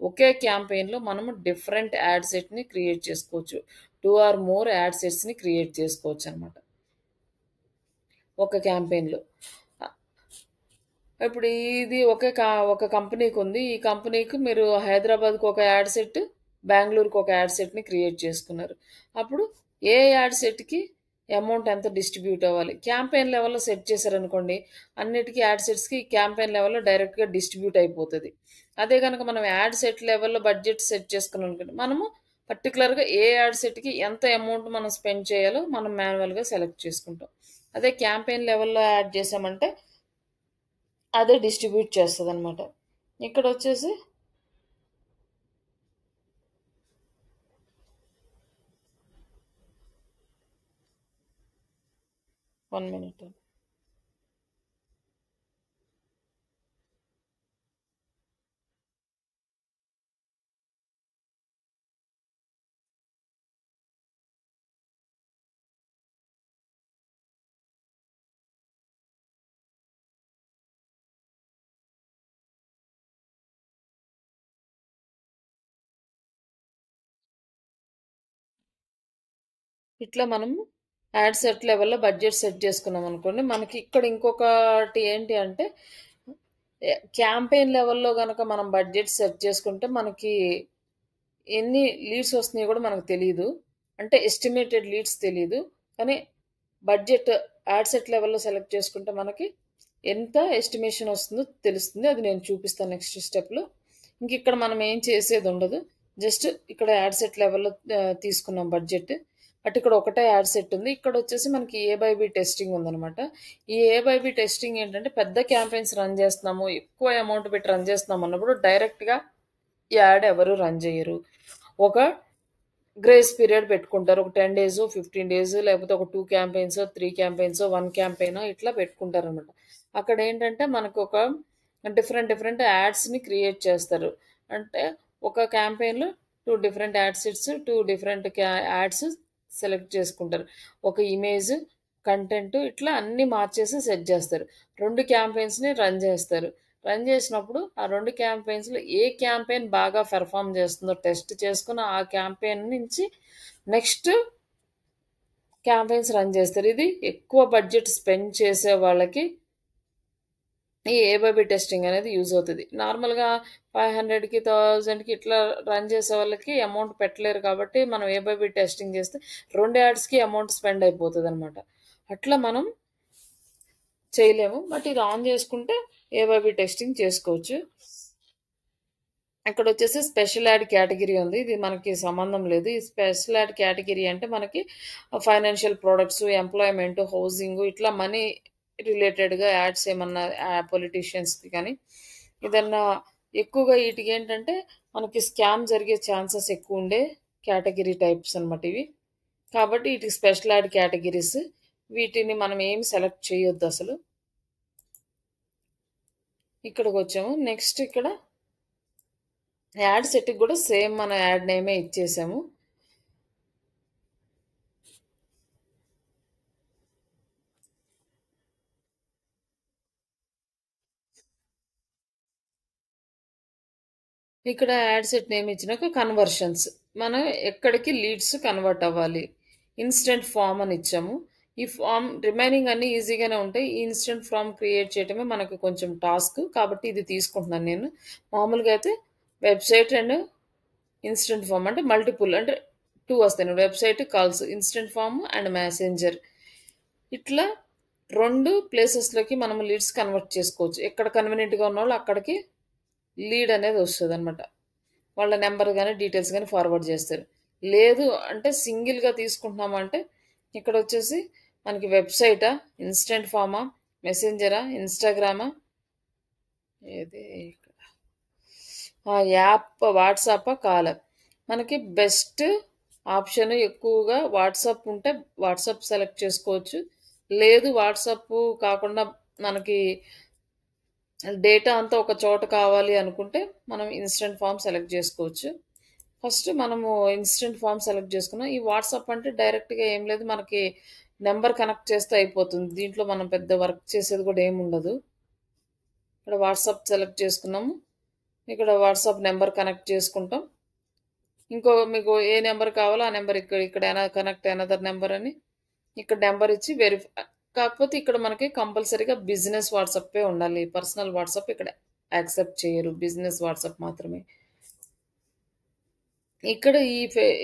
A: ఒకే క్యాంపెయిన్లో మనము డిఫరెంట్ యాడ్ సెట్ని క్రియేట్ చేసుకోవచ్చు, 2 or more యాడ్ సెట్స్ని క్రియేట్ చేసుకోవచ్చు అనమాట ఒక క్యాంపెయిన్లో. ఇప్పుడు ఇది ఒక కంపెనీకి ఉంది. ఈ కంపెనీకి మీరు హైదరాబాద్కి ఒక యాడ్ సెట్, బెంగళూరుకి ఒక యాడ్ సెట్ని క్రియేట్ చేసుకున్నారు. అప్పుడు ఏ యాడ్ సెట్కి అమౌంట్ ఎంత డిస్ట్రిబ్యూట్ అవ్వాలి. క్యాంపెయిన్ లెవెల్‌లో సెట్ చేశారనుకోండి, అన్నిటికి యాడ్ సెట్స్‌కి క్యాంపెయిన్ లెవెల్‌లో డైరెక్ట్‌గా డిస్ట్రిబ్యూట్ అయిపోతది. అదే గనక మనం యాడ్ సెట్ లెవెల్‌లో బడ్జెట్ సెట్ చేసుకున్నామనుకోండి, మనము పర్టిక్యులర్‌గా ఏ యాడ్ సెట్‌కి ఎంత అమౌంట్ మనం స్పెండ్ చేయాలో మనం మాన్యువల్‌గా సెలెక్ట్ చేసుకుంటాం. అదే క్యాంపెయిన్ లెవెల్‌లో యాడ్ చేశామంటే అదే డిస్ట్రిబ్యూట్ చేస్తదనమాట. ఇక్కడొచ్చేసి 1 మినిట్. ఇట్లా మనము యాడ్ సెట్ లెవెల్‌లో బడ్జెట్ సెట్ చేసుకున్నామనుకోండి, మనకి ఇక్కడ ఇంకొకటి ఏంటి అంటే క్యాంపెయిన్ లెవెల్‌లో గనక మనం బడ్జెట్ సెట్ చేసుకుంటే మనకి ఎన్ని లీడ్స్ వస్తున్నాయో కూడా మనకు తెలీదు. అంటే ఎస్టిమేటెడ్ లీడ్స్ తెలీదు. కానీ బడ్జెట్ యాడ్ సెట్ లెవెల్‌లో సెలెక్ట్ చేసుకుంటే మనకి ఎంత ఎస్టిమేషన్ వస్తుందో తెలుస్తుంది. అది నేను చూపిస్తాను నెక్స్ట్ స్టెప్‌లో. ఇంకిక్కడ మనం ఏం చేసేదుండదు. జస్ట్ ఇక్కడ యాడ్ సెట్ లెవెల్‌లో తీసుకున్నాం బడ్జెట్. బట్ ఇక్కడ ఒకటే యాడ్ సెట్ ఉంది. ఇక్కడొచ్చేసి మనకి ఏ బై బి టెస్టింగ్ ఉందనమాట. ఈ ఏ బై బి టెస్టింగ్ ఏంటంటే పెద్ద క్యాంపెయిన్స్ రన్ చేస్తున్నాము, ఎక్కువ అమౌంట్ పెట్టి రన్ చేస్తున్నాం అన్నప్పుడు డైరెక్ట్‌గా యాడ్ ఎవరు రన్ చేయరు. ఒక గ్రేస్ పీరియడ్ పెట్టుకుంటారు. ఒక 10 డేస్, 15 డేస్ లేకపోతే ఒక 2 క్యాంపెయిన్స్, 3 క్యాంపెయిన్స్, 1 క్యాంపెయిన్ ఇట్లా పెట్టుకుంటారనమాట. అక్కడేంటంటే మనకొక డిఫరెంట్ యాడ్స్‌ని క్రియేట్ చేస్తారు. అంటే ఒక క్యాంపెయిన్‌లో 2 different add sets, 2 different ads select చేసుకుంటారు. ఒక ఇమేజ్, కంటెంట్ ఇట్లా అన్నీ మార్చేసి సెట్ చేస్తారు. 2 క్యాంపెయిన్స్‌ని రన్ చేస్తారు. రన్ చేసినప్పుడు ఆ 2 క్యాంపెయిన్స్‌లో ఏ క్యాంపెయిన్ బాగా పెర్ఫార్మ్ చేస్తుందో టెస్ట్ చేసుకొని ఆ క్యాంపెయిన్ నుంచి నెక్స్ట్ క్యాంపెయిన్స్ రన్ చేస్తారు. ఇది ఎక్కువ బడ్జెట్ స్పెండ్ చేసే వాళ్ళకి ఈ ఏబైబి టెస్టింగ్ అనేది యూజ్ అవుతది. నార్మల్‌గా 500కి, 1000కి ఇట్లా రన్ చేసే వాళ్ళకి అమౌంట్ పెట్టలేరు కాబట్టి మనం ఏబైబి టెస్టింగ్ చేస్తే 2 యాడ్స్‌కి అమౌంట్ స్పెండ్ అయిపోతదనమాట. అట్లా మనం చేయలేము. బట్ ఇది ఆన్ చేసుకుంటే ఏబైబి టెస్టింగ్ చేసుకోవచ్చు. ఇక్కడొచ్చేసి స్పెషల్ యాడ్ కేటగిరీ ఉంది. ఇది మనకి సంబంధం లేదు. ఈ స్పెషల్ యాడ్ కేటగిరీ అంటే మనకి ఫైనాన్షియల్ ప్రొడక్ట్స్, ఎంప్లాయ్‌మెంట్, హౌసింగ్ ఇట్లా మనీ రిలేటెడ్‌గా యాడ్స్ ఏమన్నా పొలిటీషియన్స్‌కి కానీ, ఏదన్నా ఎక్కువగా ఈటికేంటంటే మనకి స్కామ్ జరిగే ఛాన్సెస్ ఎక్కువుండే కేటగిరీ టైప్స్ అనమాట ఇవి. కాబట్టి ఈటికి స్పెషల్ యాడ్ కేటగిరీస్. వీటిని మనం ఏమి సెలెక్ట్ చేయొద్దసలు. ఇక్కడికొచ్చాము. నెక్స్ట్ ఇక్కడ యాడ్ సెట్‌కి కూడా సేమ్ మన యాడ్ నేమే ఇచ్చేసాము. ఇక్కడ యాడ్ సెట్ నేమ్ ఇచ్చినాక కన్వర్షన్స్. మనం ఎక్కడికి లీడ్స్ కన్వర్ట్ అవ్వాలి. ఇన్స్టెంట్ ఫామ్ అని ఇచ్చాము. ఈ ఫామ్ రిమైనింగ్ అన్నీ ఈజీగానే ఉంటాయి. ఈ ఇన్స్టెంట్ ఫామ్ క్రియేట్ చేయడమే మనకు కొంచెం టాస్క్. కాబట్టి ఇది తీసుకుంటున్నాను నేను. మామూలుగా అయితే వెబ్‌సైట్ అండ్ ఇన్స్టెంట్ ఫామ్ అంటే మల్టిపుల్ అంటే 2 వస్తాయి. Website, calls, instant form and messenger. ఇట్లా 2 ప్లేసెస్‌లోకి మనం లీడ్స్ కన్వర్ట్ చేసుకోవచ్చు. ఎక్కడ కన్వీనియంట్‌గా ఉన్నోళ్ళు అక్కడికి లీడ్ అనేది వస్తదనమాట. వాళ్ళ నెంబర్ గాని, డీటెయిల్స్ గాని ఫార్వర్డ్ చేస్తారు. లేదు అంటే సింగిల్‌గా తీసుకుంటున్నామంటే ఇక్కడొచ్చేసి మనకి వెబ్‌సైటా, ఇన్‌స్టంట్ ఫార్మా, మెసెంజరా, ఇన్‌స్టాగ్రామా ఏది ఇక్కడ యాప్ వాట్సాపా, కాలా. మనకి బెస్ట్ ఆప్షన్ ఎక్కువగా వాట్సాప్ ఉంటే వాట్సాప్ సెలెక్ట్ చేసుకోవచ్చు. లేదు వాట్సాప్ కాకుండా మనకి డేటా అంతా ఒక చోట కావాలి అనుకుంటే మనం ఇన్స్టెంట్ ఫామ్ సెలెక్ట్ చేసుకోవచ్చు. ఫస్ట్ మనము ఇన్స్టెంట్ ఫామ్ సెలెక్ట్ చేసుకున్నాం. ఈ వాట్సాప్ అంటే డైరెక్ట్‌గా ఏం లేదు మనకి నంబర్ కనెక్ట్ చేస్తే అయిపోతుంది. దీంట్లో మనం పెద్ద వర్క్ చేసేది కూడా ఏముండదు. ఇక్కడ వాట్సాప్ సెలెక్ట్ చేసుకున్నాము. ఇక్కడ వాట్సాప్ నెంబర్ కనెక్ట్ చేసుకుంటాం. మీకు ఏ నెంబర్ కావాలో ఆ నెంబర్ ఇక్కడ కనెక్ట్ అనదర్ నెంబర్ అని ఇక్కడ నెంబర్ ఇచ్చి కాకపోతే ఇక్కడ మనకి కంపల్సరీగా బిజినెస్ వాట్సాపే ఉండాలి. పర్సనల్ వాట్సాప్ ఇక్కడ యాక్సెప్ట్ చేయరు. బిజినెస్ వాట్సాప్ మాత్రమే. ఇక్కడ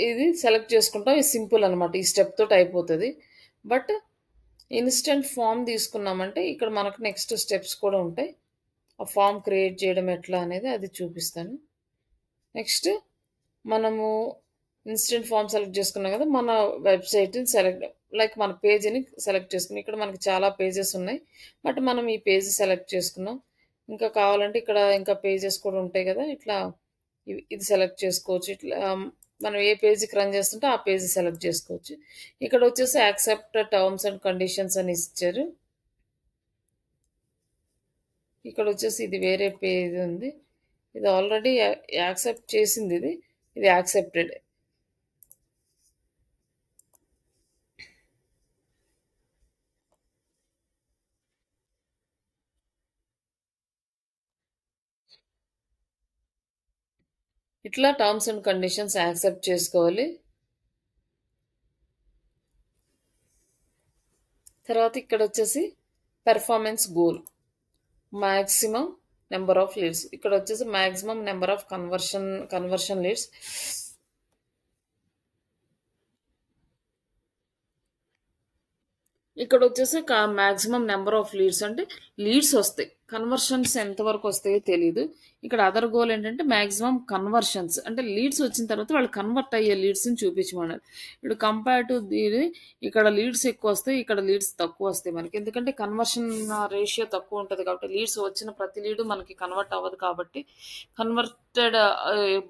A: ఇది సెలెక్ట్ చేసుకుంటాం. ఇది సింపుల్ అనమాట. ఈ స్టెప్ తోటి అయిపోతది. బట్ ఇన్స్టెంట్ ఫామ్ తీసుకున్నామంటే ఇక్కడ మనకు నెక్స్ట్ స్టెప్స్ కూడా ఉంటాయి. ఆ ఫామ్ క్రియేట్ చేయడం ఎట్లా అనేది అది చూపిస్తాను. నెక్స్ట్ మనము ఇన్స్టెంట్ ఫామ్ సెలెక్ట్ చేసుకున్నాం కదా, మన వెబ్సైట్ని సెలెక్ట్ లైక్ మన పేజీని సెలెక్ట్ చేసుకున్నాం. ఇక్కడ మనకి చాలా పేజెస్ ఉన్నాయి, బట్ మనం ఈ పేజ్ సెలెక్ట్ చేసుకున్నాం. ఇంకా కావాలంటే ఇక్కడ ఇంకా పేజెస్ కూడా ఉంటాయి కదా, ఇట్లా ఇది సెలెక్ట్ చేసుకోవచ్చు. ఇట్లా మనం ఏ పేజీకి రన్ చేస్తుంటే ఆ పేజీ సెలెక్ట్ చేసుకోవచ్చు. ఇక్కడ వచ్చేసి యాక్సెప్ట్ టర్మ్స్ అండ్ కండిషన్స్ అని ఇచ్చారు. ఇక్కడ వచ్చేసి ఇది వేరే పేజ్ ఉంది, ఇది ఆల్రెడీ యాక్సెప్ట్ చేసింది, ఇది యాక్సెప్టెడ్. ఇట్లా టర్మ్స్ అండ్ కండిషన్స్ యాక్సెప్ట్ చేసుకోవాలి. తర్వాత ఇక్కడ వచ్చేసి performance goal, maximum number of leads. ఇక్కడ వచ్చేసి maximum number of conversion leads. ఇక్కడ వచ్చేసి మ్యాక్సిమం నెంబర్ ఆఫ్ లీడ్స్ అంటే లీడ్స్ వస్తాయి, కన్వర్షన్స్ ఎంతవరకు వస్తాయో తెలియదు. ఇక్కడ అదర్ గోల్ ఏంటంటే మ్యాక్సిమం కన్వర్షన్స్ అంటే లీడ్స్ వచ్చిన తర్వాత వాళ్ళు కన్వర్ట్ అయ్యే లీడ్స్ని చూపించమన్నారు. ఇప్పుడు కంపేర్ టు దీని ఇక్కడ లీడ్స్ ఎక్కువ వస్తాయి, ఇక్కడ లీడ్స్ తక్కువ వస్తాయి మనకి. ఎందుకంటే కన్వర్షన్ రేషియో తక్కువ ఉంటుంది కాబట్టి లీడ్స్ వచ్చిన ప్రతి లీడు మనకి కన్వర్ట్ అవ్వదు. కాబట్టి converted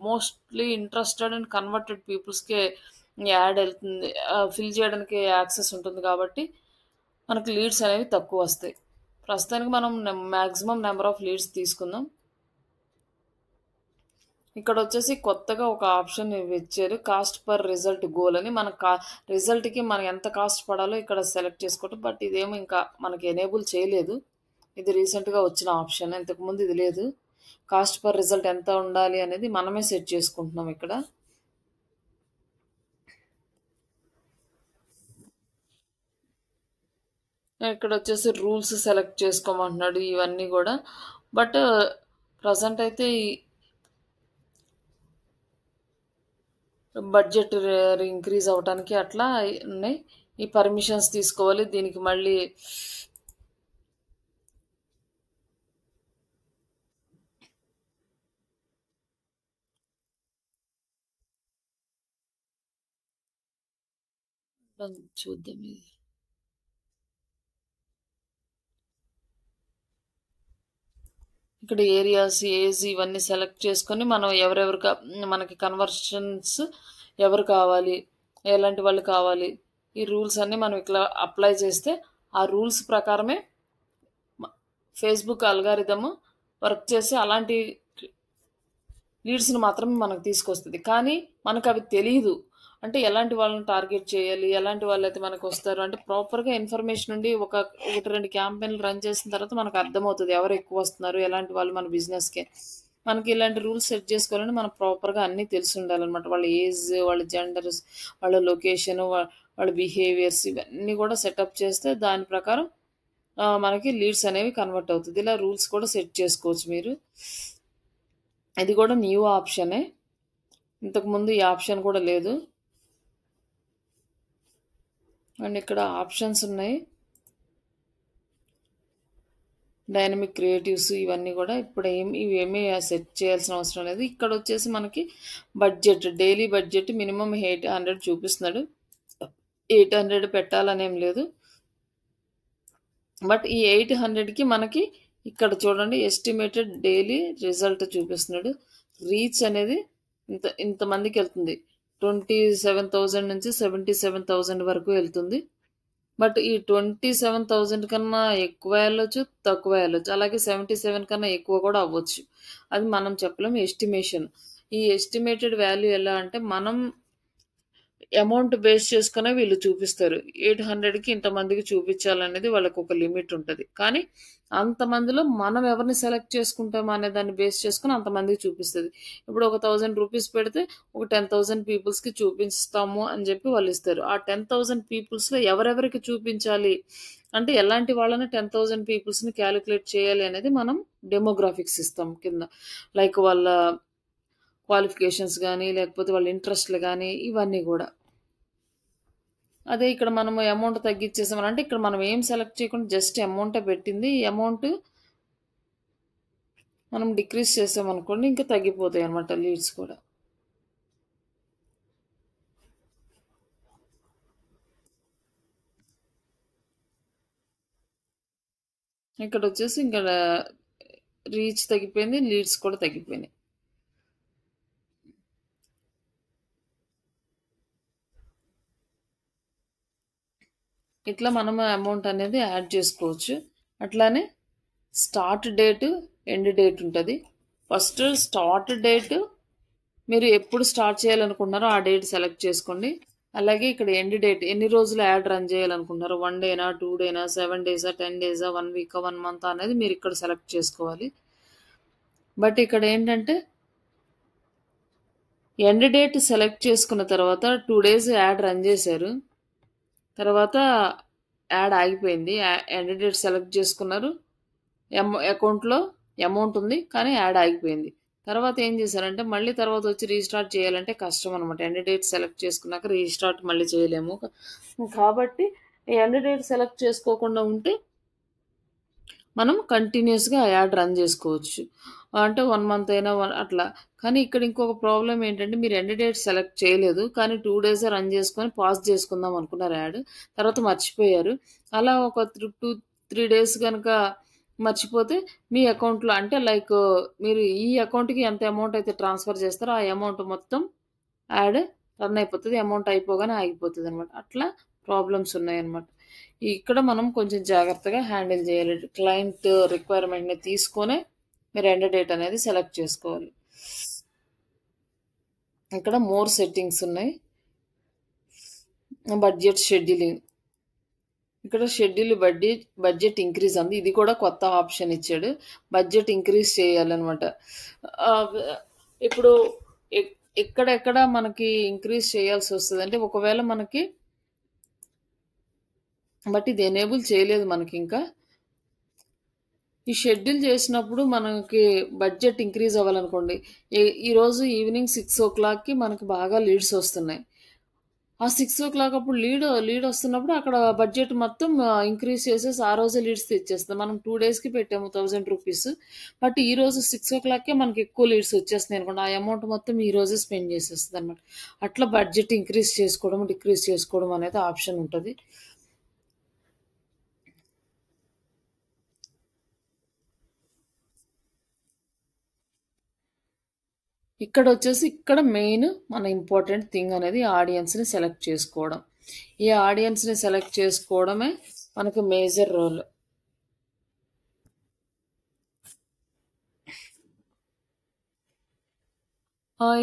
A: mostly interested and converted పీపుల్స్కే యాడ్ వెళ్తుంది, ఫిల్ చేయడానికి యాక్సెస్ ఉంటుంది. కాబట్టి మనకి లీడ్స్ అనేవి తక్కువ వస్తాయి. ప్రస్తుతానికి మనం మ్యాక్సిమం నెంబర్ ఆఫ్ లీడ్స్ తీసుకుందాం. ఇక్కడ వచ్చేసి కొత్తగా ఒక ఆప్షన్ ఇచ్చారు, కాస్ట్ పర్ రిజల్ట్ గోల్ అని. మన రిజల్ట్కి మనం ఎంత కాస్ట్ పడాలో ఇక్కడ సెలెక్ట్ చేసుకోవటం. బట్ ఇదేమో ఇంకా మనకి ఎనేబుల్ చేయలేదు, ఇది రీసెంట్గా వచ్చిన ఆప్షన్, ఇంతకుముందు ఇది లేదు. కాస్ట్ పర్ రిజల్ట్ ఎంత ఉండాలి అనేది మనమే సెట్ చేసుకుంటున్నాం. ఇక్కడ వచ్చేసి రూల్స్ సెలెక్ట్ చేసుకోమంటున్నాడు, ఇవన్నీ కూడా. బట్ ప్రజెంట్ అయితే బడ్జెట్ ఇంక్రీజ్ అవ్వడానికి అట్లా ఉన్నాయి. ఈ పర్మిషన్స్ తీసుకోవాలి, దీనికి మళ్ళీ చూద్దాం. ఇది ఇక్కడ ఏరియాస్, ఏజ్ ఇవన్నీ సెలెక్ట్ చేసుకొని మనం మనకి కన్వర్షన్స్ ఎవరు కావాలి, ఎలాంటి వాళ్ళు కావాలి, ఈ రూల్స్ అన్నీ మనం ఇట్లా అప్లై చేస్తే ఆ రూల్స్ ప్రకారమే ఫేస్బుక్ అల్గారిథమ్ వర్క్ చేసి అలాంటి లీడ్స్ని మాత్రమే మనకు తీసుకొస్తుంది. కానీ మనకు అవి తెలియదు, అంటే ఎలాంటి వాళ్ళని టార్గెట్ చేయాలి, ఎలాంటి వాళ్ళు అయితే మనకు వస్తారు అంటే ప్రాపర్గా ఇన్ఫర్మేషన్ ఉండి ఒకటి 2 క్యాంపెయిన్లు రన్ చేసిన తర్వాత మనకు అర్థమవుతుంది ఎవరు ఎక్కువ వస్తున్నారు, ఎలాంటి వాళ్ళు మన బిజినెస్కే. మనకి ఇలాంటి రూల్స్ సెట్ చేసుకోవాలంటే మనం ప్రాపర్గా అన్నీ తెలిసి ఉండాలన్నమాట. వాళ్ళ ఏజ్, వాళ్ళ జెండర్, వాళ్ళ లొకేషన్, వాళ్ళ బిహేవియర్స్ ఇవన్నీ కూడా సెటప్ చేస్తే దాని ప్రకారం మనకి లీడ్స్ అనేవి కన్వర్ట్ అవుతుంది. ఇలా రూల్స్ కూడా సెట్ చేసుకోవచ్చు మీరు. ఇది కూడా న్యూ ఆప్షనే, ఇంతకుముందు ఈ ఆప్షన్ కూడా లేదు. అండ్ ఇక్కడ ఆప్షన్స్ ఉన్నాయి, డైనమిక్ క్రియేటివ్స్ ఇవన్నీ కూడా. ఇప్పుడు ఇవేమీ సెట్ చేయాల్సిన అవసరం లేదు. ఇక్కడ వచ్చేసి మనకి బడ్జెట్, డైలీ బడ్జెట్ మినిమం 800 చూపిస్తున్నాడు. 800 పెట్టాలనేం లేదు, బట్ ఈ 800కి మనకి ఇక్కడ చూడండి ఎస్టిమేటెడ్ డైలీ రిజల్ట్ చూపిస్తున్నాడు. రీచ్ అనేది ఇంతమందికి వెళ్తుంది, 27,000 నుంచి 77,000 వరకు వెళ్తుంది. బట్ ఈ 27,000 కన్నా ఎక్కువ వెళ్ళొచ్చు, తక్కువ వెళ్ళొచ్చు, అలాగే 77 కన్నా ఎక్కువ కూడా అవ్వచ్చు. అది మనం చెప్పలేము, ఎస్టిమేషన్. ఈ ఎస్టిమేటెడ్ వాల్యూ ఎలా అంటే మనం అమౌంట్ బేస్ చేసుకునే వీళ్ళు చూపిస్తారు. 800కి ఇంతమందికి చూపించాలనేది వాళ్ళకు ఒక లిమిట్ ఉంటుంది. కానీ అంతమందిలో మనం ఎవరిని సెలెక్ట్ చేసుకుంటామో అనే దాన్ని బేస్ చేసుకుని అంతమందికి చూపిస్తుంది. ఇప్పుడు ఒక 1000 రూపీస్ పెడితే ఒక 10,000 పీపుల్స్కి చూపిస్తాము అని చెప్పి వాళ్ళు ఇస్తారు. ఆ 10,000 పీపుల్స్లో ఎవరెవరికి చూపించాలి అంటే ఎలాంటి వాళ్ళని 10,000 పీపుల్స్ని క్యాలిక్యులేట్ చేయాలి అనేది మనం డెమోగ్రాఫిక్స్ ఇస్తాం కింద. లైక్ వాళ్ళ క్వాలిఫికేషన్స్ కానీ లేకపోతే వాళ్ళ ఇంట్రెస్ట్లు కానీ ఇవన్నీ కూడా. అదే ఇక్కడ మనము అమౌంట్ తగ్గిచ్చేసామనంటే ఇక్కడ మనం ఏం సెలెక్ట్ చేయకుండా జస్ట్ అమౌంటే పెట్టింది. ఈ అమౌంట్ మనం డిక్రీజ్ చేసామనుకోండి ఇంకా తగ్గిపోతాయన్నమాట లీడ్స్ కూడా. ఇక్కడొచ్చేసి ఇంకా రీచ్ తగ్గిపోయింది. లీడ్స్ కూడా తగ్గిపోయినాయి. ఇట్లా మనం అమౌంట్ అనేది యాడ్ చేసుకోవచ్చు. అట్లానే స్టార్ట్ డేట్, ఎండ్ డేట్ ఉంటుంది. ఫస్ట్ స్టార్ట్ డేట్ మీరు ఎప్పుడు స్టార్ట్ చేయాలనుకుంటున్నారో ఆ డేట్ సెలెక్ట్ చేసుకోండి. అలాగే ఇక్కడ ఎండ్ డేట్ ఎన్ని రోజులు యాడ్ రన్ చేయాలనుకుంటున్నారో 1 డేనా, 2 డేనా, 7 డేసా, 10 డేసా, 1 వీకా, 1 మంత్ అనేది మీరు ఇక్కడ సెలెక్ట్ చేసుకోవాలి. బట్ ఇక్కడ ఏంటంటే ఎండ్ డేట్ సెలెక్ట్ చేసుకున్న తర్వాత 2 డేస్ యాడ్ రన్ చేశారు. తర్వాత యాడ్ ఆగిపోయింది. ఎండ్ డేట్ సెలెక్ట్ చేసుకున్నారు. అకౌంట్లో అమౌంట్ ఉంది కానీ యాడ్ ఆగిపోయింది. తర్వాత ఏం చేశారంటే మళ్ళీ తర్వాత వచ్చి రీస్టార్ట్ చేయాలంటే కష్టం అనమాట. ఎండ్ డేట్ సెలెక్ట్ చేసుకున్నాక రీస్టార్ట్ మళ్ళీ చేయలేము. కాబట్టి ఎండ్ డేట్ సెలెక్ట్ చేసుకోకుండా ఉంటే మనం కంటిన్యూస్గా యాడ్ రన్ చేసుకోవచ్చు. అంటే 1 మంత్ అయినా అట్లా. కానీ ఇక్కడ ఇంకొక ప్రాబ్లం ఏంటంటే మీరు ఎండ్ డేట్ సెలెక్ట్ చేయలేదు కానీ 2 డేస్ రన్ చేసుకొని పాజ్ చేసుకుందాం అనుకున్నారు యాడ్. తర్వాత మర్చిపోయారు. అలా ఒక 2-3 డేస్ కనుక మర్చిపోతే మీ అకౌంట్లో అంటే లైక్ మీరు ఈ అకౌంట్కి ఎంత అమౌంట్ అయితే ట్రాన్స్ఫర్ చేస్తారో ఆ అమౌంట్ మొత్తం యాడ్ రన్ అయిపోతుంది. అమౌంట్ అయిపోగానే ఆగిపోతుంది అనమాట. అట్లా ప్రాబ్లమ్స్ ఉన్నాయన్నమాట. ఇక్కడ మనం కొంచెం జాగ్రత్తగా హ్యాండిల్ చేయాలి. క్లయింట్ రిక్వైర్మెంట్ని తీసుకొనే మీరు ఎండ్ డేట్ అనేది సెలెక్ట్ చేసుకోవాలి. ఇక్కడ మోర్ సెట్టింగ్స్ ఉన్నాయి. బడ్జెట్ షెడ్యూలింగ్, ఇక్కడ షెడ్యూల్ బడ్జెట్ ఇంక్రీజ్ అంది. ఇది కూడా కొత్త ఆప్షన్ ఇచ్చాడు. బడ్జెట్ ఇంక్రీజ్ చేయాలన్నమాట. ఇప్పుడు ఎక్కడెక్కడ మనకి ఇంక్రీజ్ చేయాల్సి వస్తుంది అంటే ఒకవేళ మనకి బట్ ఇది ఎనేబుల్ చేయలేదు మనకి ఇంకా. ఈ షెడ్యూల్ చేసినప్పుడు మనకి బడ్జెట్ ఇంక్రీజ్ అవ్వాలనుకోండి. ఈరోజు ఈవినింగ్ 6 o'clockకి మనకి బాగా లీడ్స్ వస్తున్నాయి. ఆ 6 o'clock అప్పుడు లీడ్ వస్తున్నప్పుడు అక్కడ బడ్జెట్ మొత్తం ఇంక్రీజ్ చేసేసి ఆ రోజే లీడ్స్ తెచ్చేస్తుంది. మనం 2 డేస్కి పెట్టాము 1000 రూపీస్. బట్ ఈ రోజు 6 o'clockకే మనకి ఎక్కువ లీడ్స్ వచ్చేస్తున్నాయి అనుకోండి. ఆ అమౌంట్ మొత్తం ఈ రోజే స్పెండ్ చేసేస్తుంది అనమాట. అట్లా బడ్జెట్ ఇంక్రీజ్ చేసుకోవడం, డిక్రీజ్ చేసుకోవడం అనేది ఆప్షన్ ఉంటుంది. ఇక్కడ మెయిన్ మన ఇంపార్టెంట్ థింగ్ అనేది ఆడియన్స్ని సెలెక్ట్ చేసుకోవడం. ఈ ఆడియన్స్ని సెలెక్ట్ చేసుకోవడమే మనకు మేజర్ రోల్.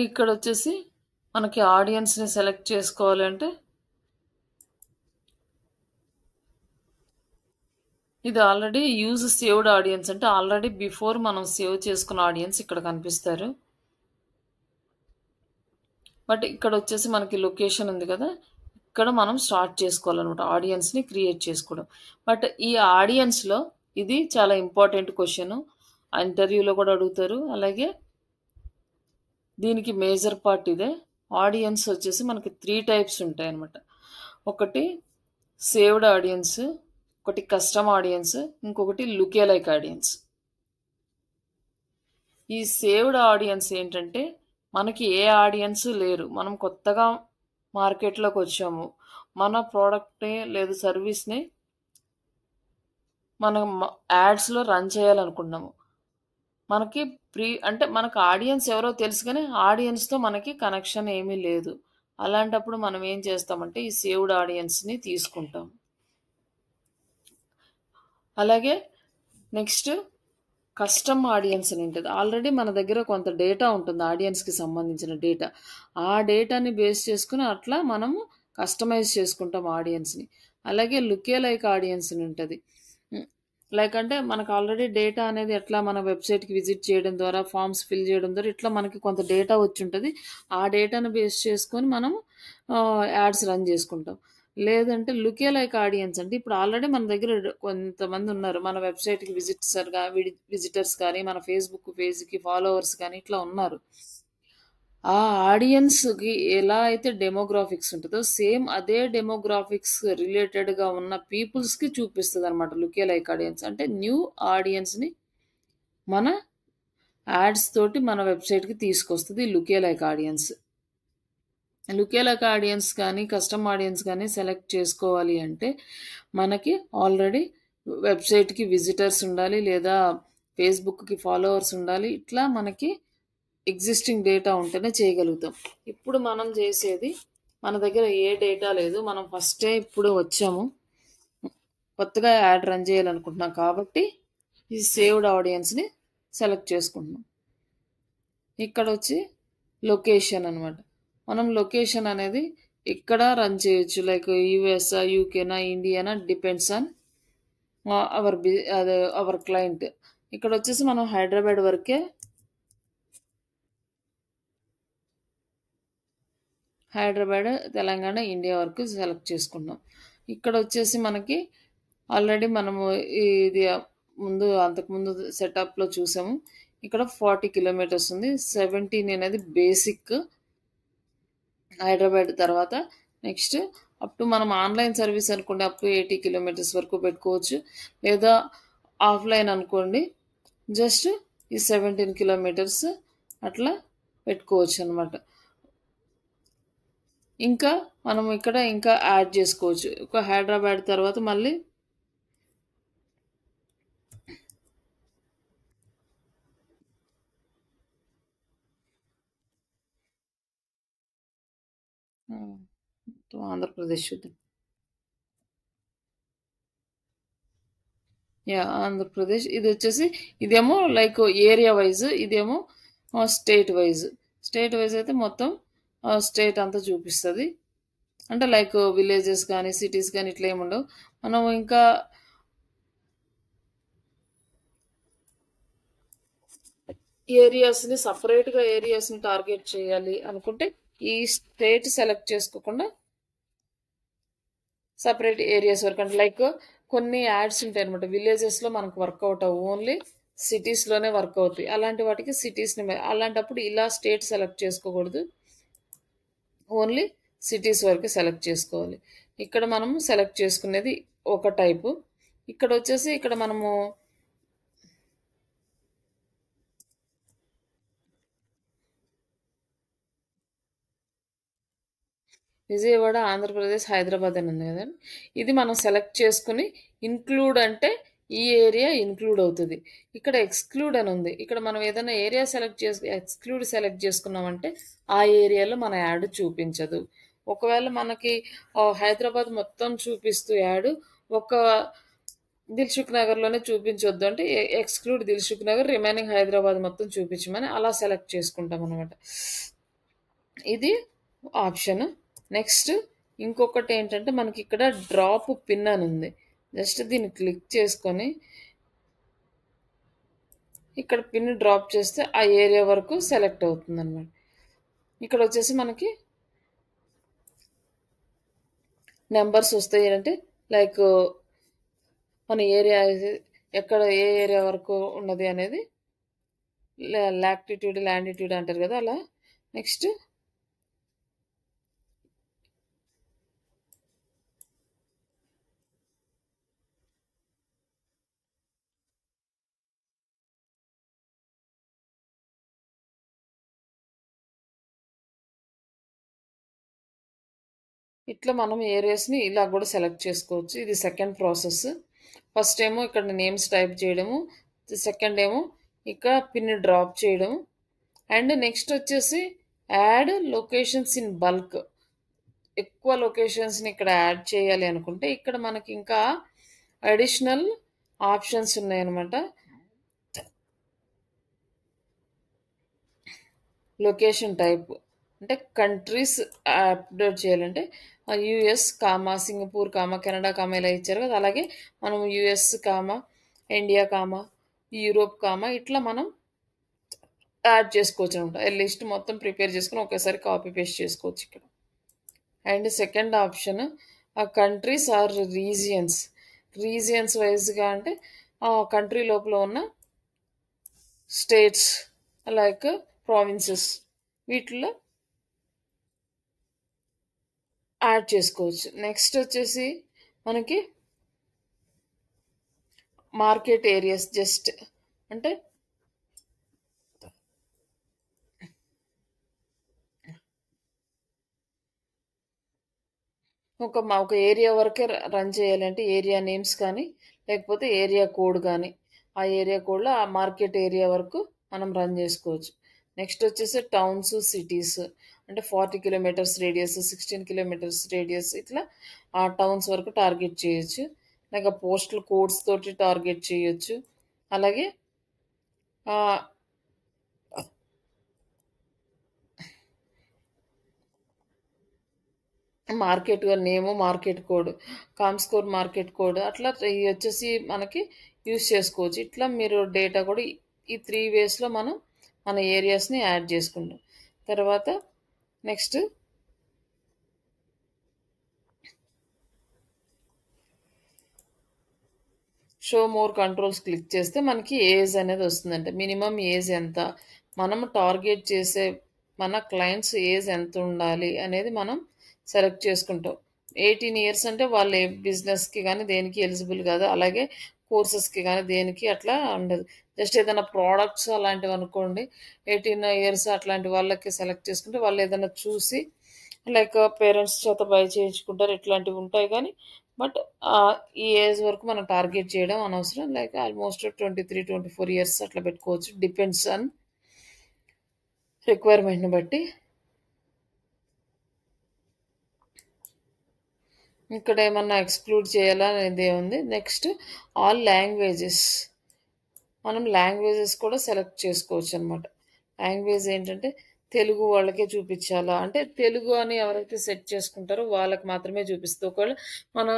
A: ఇక్కడ వచ్చేసి మనకి ఆడియన్స్ని సెలెక్ట్ చేసుకోవాలంటే ఇది ఆల్రెడీ యూజ్ సేవ్డ్ ఆడియన్స్ అంటే ఆల్రెడీ బిఫోర్ మనం సేవ్ చేసుకున్న ఆడియన్స్ ఇక్కడ కనిపిస్తారు. బట్ ఇక్కడ వచ్చేసి మనకి లొకేషన్ ఉంది కదా, ఇక్కడ మనం స్టార్ట్ చేసుకోవాలన్నమాట ఆడియన్స్ని క్రియేట్ చేసుకోవడం. బట్ ఈ ఆడియన్స్లో ఇది చాలా ఇంపార్టెంట్ క్వశ్చన్, ఇంటర్వ్యూలో కూడా అడుగుతారు. అలాగే దీనికి మేజర్ పార్ట్ ఇదే. ఆడియన్స్ వచ్చేసి మనకి 3 టైప్స్ ఉంటాయి అన్నమాట. ఒకటి సేవ్డ్ ఆడియన్స్, ఒకటి కస్టమ్ ఆడియన్స్, ఇంకొకటి లుకేలైక్ ఆడియన్స్. ఈ సేవ్డ్ ఆడియన్స్ ఏంటంటే మనకి ఏ ఆడియన్స్ లేరు, మనం కొత్తగా మార్కెట్లోకి వచ్చాము, మన ప్రోడక్ట్ని లేదా సర్వీస్ని మనం యాడ్స్లో రన్ చేయాలనుకున్నాము. మనకి అంటే మనకు ఆడియన్స్ ఎవరో తెలుసు కానీ ఆడియన్స్తో మనకి కనెక్షన్ ఏమీ లేదు. అలాంటప్పుడు మనం ఏం చేస్తామంటే ఈ సేవ్డ్ ఆడియన్స్ని తీసుకుంటాం. అలాగే నెక్స్ట్ కస్టమ్ ఆడియన్స్ అని ఉంటుంది. ఆల్రెడీ మన దగ్గర కొంత డేటా ఉంటుంది ఆడియన్స్కి సంబంధించిన డేటా. ఆ డేటాని బేస్ చేసుకుని అట్లా మనము కస్టమైజ్ చేసుకుంటాం ఆడియన్స్ని. అలాగే లుకేలైక్ ఆడియన్స్ అని ఉంటుంది. లైక్ అంటే మనకు ఆల్రెడీ డేటా అనేది ఎట్లా మన వెబ్సైట్కి విజిట్ చేయడం ద్వారా, ఫామ్స్ ఫిల్ చేయడం ద్వారా ఇట్లా మనకి కొంత డేటా వచ్చి ఉంటుంది. ఆ డేటాను బేస్ చేసుకొని మనం యాడ్స్ రన్ చేసుకుంటాం. లేదంటే లుకేలైక్ ఆడియన్స్ అంటే ఇప్పుడు ఆల్రెడీ మన దగ్గర కొంతమంది ఉన్నారు, మన వెబ్సైట్కి విజిటర్స్ కానీ మన ఫేస్బుక్ పేజ్కి ఫాలోవర్స్ కానీ ఇట్లా ఉన్నారు. ఆ ఆడియన్స్‌కి ఎలా అయితే డెమోగ్రాఫిక్స్ ఉంటదో, సేమ్ అదే డెమోగ్రాఫిక్స్ రిలేటెడ్‌గా ఉన్న పీపుల్స్‌కి చూపిస్తదనమాట లుక్ అలైక్ ఆడియన్స్. అంటే న్యూ ఆడియన్స్‌ని మన యాడ్స్ తోటి మన వెబ్‌సైట్‌కి తీసుకొస్తది look alike audience. Look alike audience కానీ, కస్టమ్ ఆడియన్స్ కానీ సెలెక్ట్ చేసుకోవాలి అంటే, మనకి ఆల్రెడీ వెబ్‌సైట్‌కి విజిటర్స్ ఉండాలి, లేదా ఫేస్‌బుక్‌కి ఫాలోవర్స్ ఉండాలి. ఇట్లా మనకి ఎగ్జిస్టింగ్ డేటా ఉంటేనే చేయగలుగుతాం. ఇప్పుడు మనం చేసేది, మన దగ్గర ఏ డేటా లేదు. మనం ఫస్టే ఇప్పుడు వచ్చాము. కొత్తగా యాడ్ రన్ చేయాలనుకుంటున్నాం కాబట్టి, ఈ సేవ్డ్ ఆడియన్స్‌ని సెలెక్ట్ చేసుకుంటున్నాం. ఇక్కడొచ్చి లొకేషన్ అనమాట. మనం లొకేషన్ అనేది ఇక్కడ రన్ చేయొచ్చు. లైక్ యూఎస్ఆ, యూకేనా, ఇండియానా డిపెండ్స్ ఆన్ అవర్ క్లయింట్. ఇక్కడొచ్చేసి మనం హైదరాబాద్ వరకే హైదరాబాద్, తెలంగాణ, ఇండియా వరకు సెలెక్ట్ చేసుకున్నాం. ఇక్కడ వచ్చేసి మనకి ఆల్రెడీ మనము ఇది అంతకుముందు సెటప్లో చూసాము. ఇక్కడ 40 కిలోమీటర్స్ ఉంది. 17 అనేది బేసిక్ హైదరాబాద్ తర్వాత. నెక్స్ట్ అప్ టు మనం ఆన్లైన్ సర్వీస్ అనుకోండి, అప్ టు 80 కిలోమీటర్స్ వరకు పెట్టుకోవచ్చు. లేదా ఆఫ్లైన్ అనుకోండి, జస్ట్ ఈ 17 కిలోమీటర్స్ అట్లా పెట్టుకోవచ్చు అనమాట. ఇంకా మనం ఇక్కడ ఇంకా యాడ్ చేసుకోవచ్చు. ఒక హైదరాబాద్ తర్వాత మళ్ళీ ఆంధ్రప్రదేశ్ చూద్దాం. ఆంధ్రప్రదేశ్ ఇది వచ్చేసి, ఇదేమో లైక్ ఏరియా వైజ్, ఇదేమో స్టేట్ వైజ్. స్టేట్ వైజ్ అయితే మొత్తం స్టేట్ అంతా చూపిస్తుంది. అంటే లైక్ విలేజెస్ కానీ సిటీస్ కానీ ఇట్లా ఏముండవు. మనం ఇంకా ఏరియాస్ని సపరేట్గా ఏరియాస్ని టార్గెట్ చేయాలి అనుకుంటే ఈ స్టేట్ సెలెక్ట్ చేసుకోకుండా సపరేట్ ఏరియాస్ వరకు, అంటే లైక్ కొన్ని యాడ్స్ ఉంటాయి అనమాట. విలేజెస్లో మనకు వర్కౌట్ అవ్వు, ఓన్లీ సిటీస్లోనే వర్క్ అవుతాయి. అలాంటి వాటికి సిటీస్ని, అలాంటప్పుడు ఇలా స్టేట్ సెలెక్ట్ చేసుకోకూడదు, ఓన్లీ సిటీస్ వరకు సెలెక్ట్ చేసుకోవాలి. ఇక్కడ మనము సెలెక్ట్ చేసుకునేది ఒక టైపు. ఇక్కడ వచ్చేసి ఇక్కడ మనము విజయవాడ, ఆంధ్రప్రదేశ్, హైదరాబాద్ అని ఉంది కదండి. ఇది మనం సెలెక్ట్ చేసుకుని ఇన్క్లూడ్ అంటే ఈ ఏరియా ఇన్క్లూడ్ అవుతుంది. ఇక్కడ ఎక్స్క్లూడ్ అని ఉంది. ఇక్కడ మనం ఏదైనా ఏరియా ఎక్స్క్లూడ్ సెలెక్ట్ చేసుకున్నామంటే ఆ ఏరియాలో మన యాడ్ చూపించదు. ఒకవేళ మనకి హైదరాబాద్ మొత్తం చూపిస్తూ యాడ్ ఒక దిల్సుఖ్ నగర్లోనే చూపించొద్దు అంటే ఎక్స్క్లూడ్ దిల్సుఖ్ నగర్, రిమైనింగ్ హైదరాబాద్ మొత్తం చూపించమని అలా సెలెక్ట్ చేసుకుంటాం అనమాట. ఇది ఆప్షన్. నెక్స్ట్ ఇంకొకటి ఏంటంటే మనకి ఇక్కడ డ్రాప్ పిన్ అని ఉంది. జస్ట్ దీన్ని క్లిక్ చేసుకొని ఇక్కడ పిన్ డ్రాప్ చేస్తే ఆ ఏరియా వరకు సెలెక్ట్ అవుతుంది అనమాట. ఇక్కడ వచ్చేసి మనకి నెంబర్స్ వస్తాయి. అంటే లైక్ మన ఏరియా ఎక్కడ ఏ ఏరియా వరకు ఉన్నది అనేది, లాటిట్యూడ్ లాండిట్యూడ్ అంటారు కదా అలా. నెక్స్ట్ ఇట్లా మనం ఏరియాస్ని ఇలా కూడా సెలెక్ట్ చేసుకోవచ్చు. ఇది సెకండ్ ప్రాసెస్. ఫస్ట్ ఏమో ఇక్కడ నేమ్స్ టైప్ చేయడము, సెకండ్ ఏమో ఇక్కడ పిన్ డ్రాప్ చేయడము, అండ్ నెక్స్ట్ వచ్చేసి యాడ్ లొకేషన్స్ ఇన్ బల్క్. ఎక్కువ లొకేషన్స్ని ఇక్కడ యాడ్ చేయాలి అనుకుంటే ఇక్కడ మనకి ఇంకా అడిషనల్ ఆప్షన్స్ ఉన్నాయన్నమాట. లొకేషన్ టైప్ అంటే కంట్రీస్ అప్డేట్ చేయాలంటే US comma, Singapore comma, Canada comma ఇలా ఇచ్చారు కదా. అలాగే మనం US comma, India comma, Europe comma ఇట్లా మనం యాడ్ చేసుకోవచ్చు అనమాట. లిస్ట్ మొత్తం ప్రిపేర్ చేసుకుని ఒకేసారి కాపీ పేస్ట్ చేసుకోవచ్చు ఇక్కడ. And second option countries or regions వైజ్గా, అంటే కంట్రీ లోపల ఉన్న స్టేట్స్ లైక్ ప్రావిన్సెస్ వీటిల్లో యాడ్ చేసుకోవచ్చు. నెక్స్ట్ వచ్చేసి మనకి మార్కెట్ ఏరియాస్ జస్ట్ అంటే ఒక ఏరియా వరకే రన్ చేయాలంటే ఏరియా నేమ్స్ కానీ లేకపోతే ఏరియా కోడ్ కానీ ఆ ఏరియా కోడ్లో ఆ మార్కెట్ ఏరియా వరకు మనం రన్ చేసుకోవచ్చు. నెక్స్ట్ వచ్చేసి టౌన్స్ సిటీస్ అంటే 40 కిలోమీటర్స్ రేడియస్ 16 కిలోమీటర్స్ రేడియస్ ఇట్లా ఆ టౌన్స్ వరకు టార్గెట్ చేయొచ్చు. లేక పోస్టల్ కోడ్స్ తోటి టార్గెట్ చేయొచ్చు. అలాగే ఆ, మార్కెట్ నేము మార్కెట్ కోడ్ కామ్స్కోర్ మార్కెట్ కోడ్ అట్లా ఇవి వచ్చేసి మనకి యూస్ చేసుకోవచ్చు. ఇట్లా మీరు డేటా కూడా ఈ 3 వేస్లో మనం మన ఏరియాస్ని యాడ్ చేసుకుంటాం. తర్వాత next show more controls click చేస్తే మనకి ఏజ్ అనేది వస్తుందంటే మినిమం ఏజ్ ఎంత, మనం టార్గెట్ చేసే మన క్లయింట్స్ ఏజ్ ఎంత ఉండాలి అనేది మనం సెలెక్ట్ చేసుకుంటాం. 18 ఇయర్స్ అంటే వాళ్ళు ఏ బిజినెస్కి కానీ దేనికి ఎలిజిబుల్ కాదు. అలాగే కోర్సెస్కి కానీ దేనికి అట్లా ఉండదు. జస్ట్ ఏదైనా ప్రోడక్ట్స్ అలాంటివి అనుకోండి 18 ఇయర్స్ అట్లాంటి వాళ్ళకి సెలెక్ట్ చేసుకుంటే వాళ్ళు ఏదైనా చూసి లైక్ పేరెంట్స్ చేత బై చేయించుకుంటారు ఇట్లాంటివి ఉంటాయి. కానీ బట్ ఈ ఏజ్ వరకు మనం టార్గెట్ చేయడం అనవసరం. లైక్ ఆల్మోస్ట్ 23-24 ఇయర్స్ అట్లా పెట్టుకోవచ్చు. డిపెండ్స్ ఆన్ రిక్వైర్మెంట్ని బట్టి. ఇక్కడ ఏమన్నా ఎక్స్క్లూడ్ చేయాలా అనేది ఉంది. నెక్స్ట్ ఆల్ లాంగ్వేజెస్ మనం లాంగ్వేజెస్ కూడా సెలెక్ట్ చేసుకోవచ్చు అనమాట. లాంగ్వేజ్ ఏంటంటే తెలుగు వాళ్ళకే చూపించాలా అంటే తెలుగు అని ఎవరైతే సెట్ చేసుకుంటారో వాళ్ళకి మాత్రమే చూపిస్తుంది. ఒకవేళ మన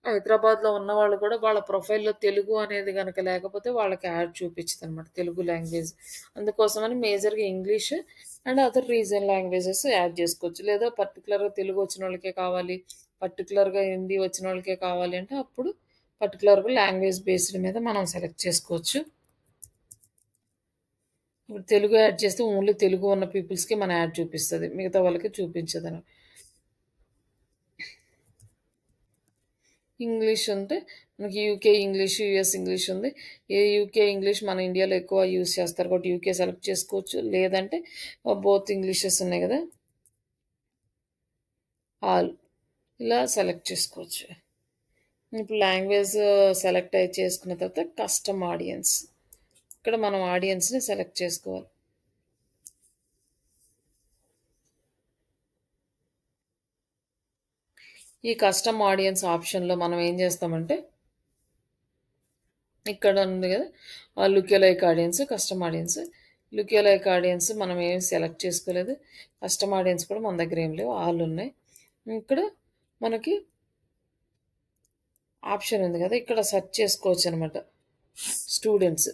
A: హైదరాబాద్లో ఉన్న వాళ్ళు కూడా వాళ్ళ ప్రొఫైల్లో తెలుగు అనేది కనుక లేకపోతే వాళ్ళకి యాడ్ చూపించదు అనమాట తెలుగు లాంగ్వేజ్. అందుకోసమని మేజర్గా English and other reason languages add చేసుకోవచ్చు. లేదా పర్టికులర్గా తెలుగు వచ్చిన వాళ్ళకే కావాలి, పర్టికులర్గా హిందీ వచ్చిన వాళ్ళకే కావాలి అంటే అప్పుడు పర్టికులర్గా లాంగ్వేజ్ బేస్డ్ మీద మనం సెలెక్ట్ చేసుకోవచ్చు. ఇప్పుడు తెలుగు యాడ్ చేస్తే ఓన్లీ తెలుగు ఉన్న పీపుల్స్కి మన యాడ్ చూపిస్తుంది, మిగతా వాళ్ళకి చూపించదని. ఇంగ్లీష్ అంటే మనకి యూకే ఇంగ్లీష్ యూఎస్ ఇంగ్లీష్ ఉంది. ఏ యూకే ఇంగ్లీష్ మన ఇండియాలో ఎక్కువ యూస్ చేస్తారు కాబట్టి యూకే సెలెక్ట్ చేసుకోవచ్చు. లేదంటే బోత్ ఇంగ్లీషెస్ ఉన్నాయి కదా ఆల్ ఇలా సెలెక్ట్ చేసుకోవచ్చు. ఇప్పుడు లాంగ్వేజ్ సెలెక్ట్ అయి చేసుకున్న తర్వాత కస్టమ్ ఆడియన్స్ ఇక్కడ మనం ఆడియన్స్ని సెలెక్ట్ చేసుకోవాలి. ఈ కస్టమ్ ఆడియన్స్ ఆప్షన్లో మనం ఏం చేస్తామంటే ఇక్కడ ఉంది కదా look-alike audience custom audience. Look-alike audience మనం ఏం సెలెక్ట్ చేసుకోలేదు. కస్టమ్ ఆడియన్స్ కూడా మన దగ్గర ఏం లేవు, ఆల్ ఉన్నాయి. ఇక్కడ మనకి ఆప్షన్ ఉంది కదా ఇక్కడ సెర్చ్ చేసుకోవచ్చు అనమాట. స్టూడెంట్స్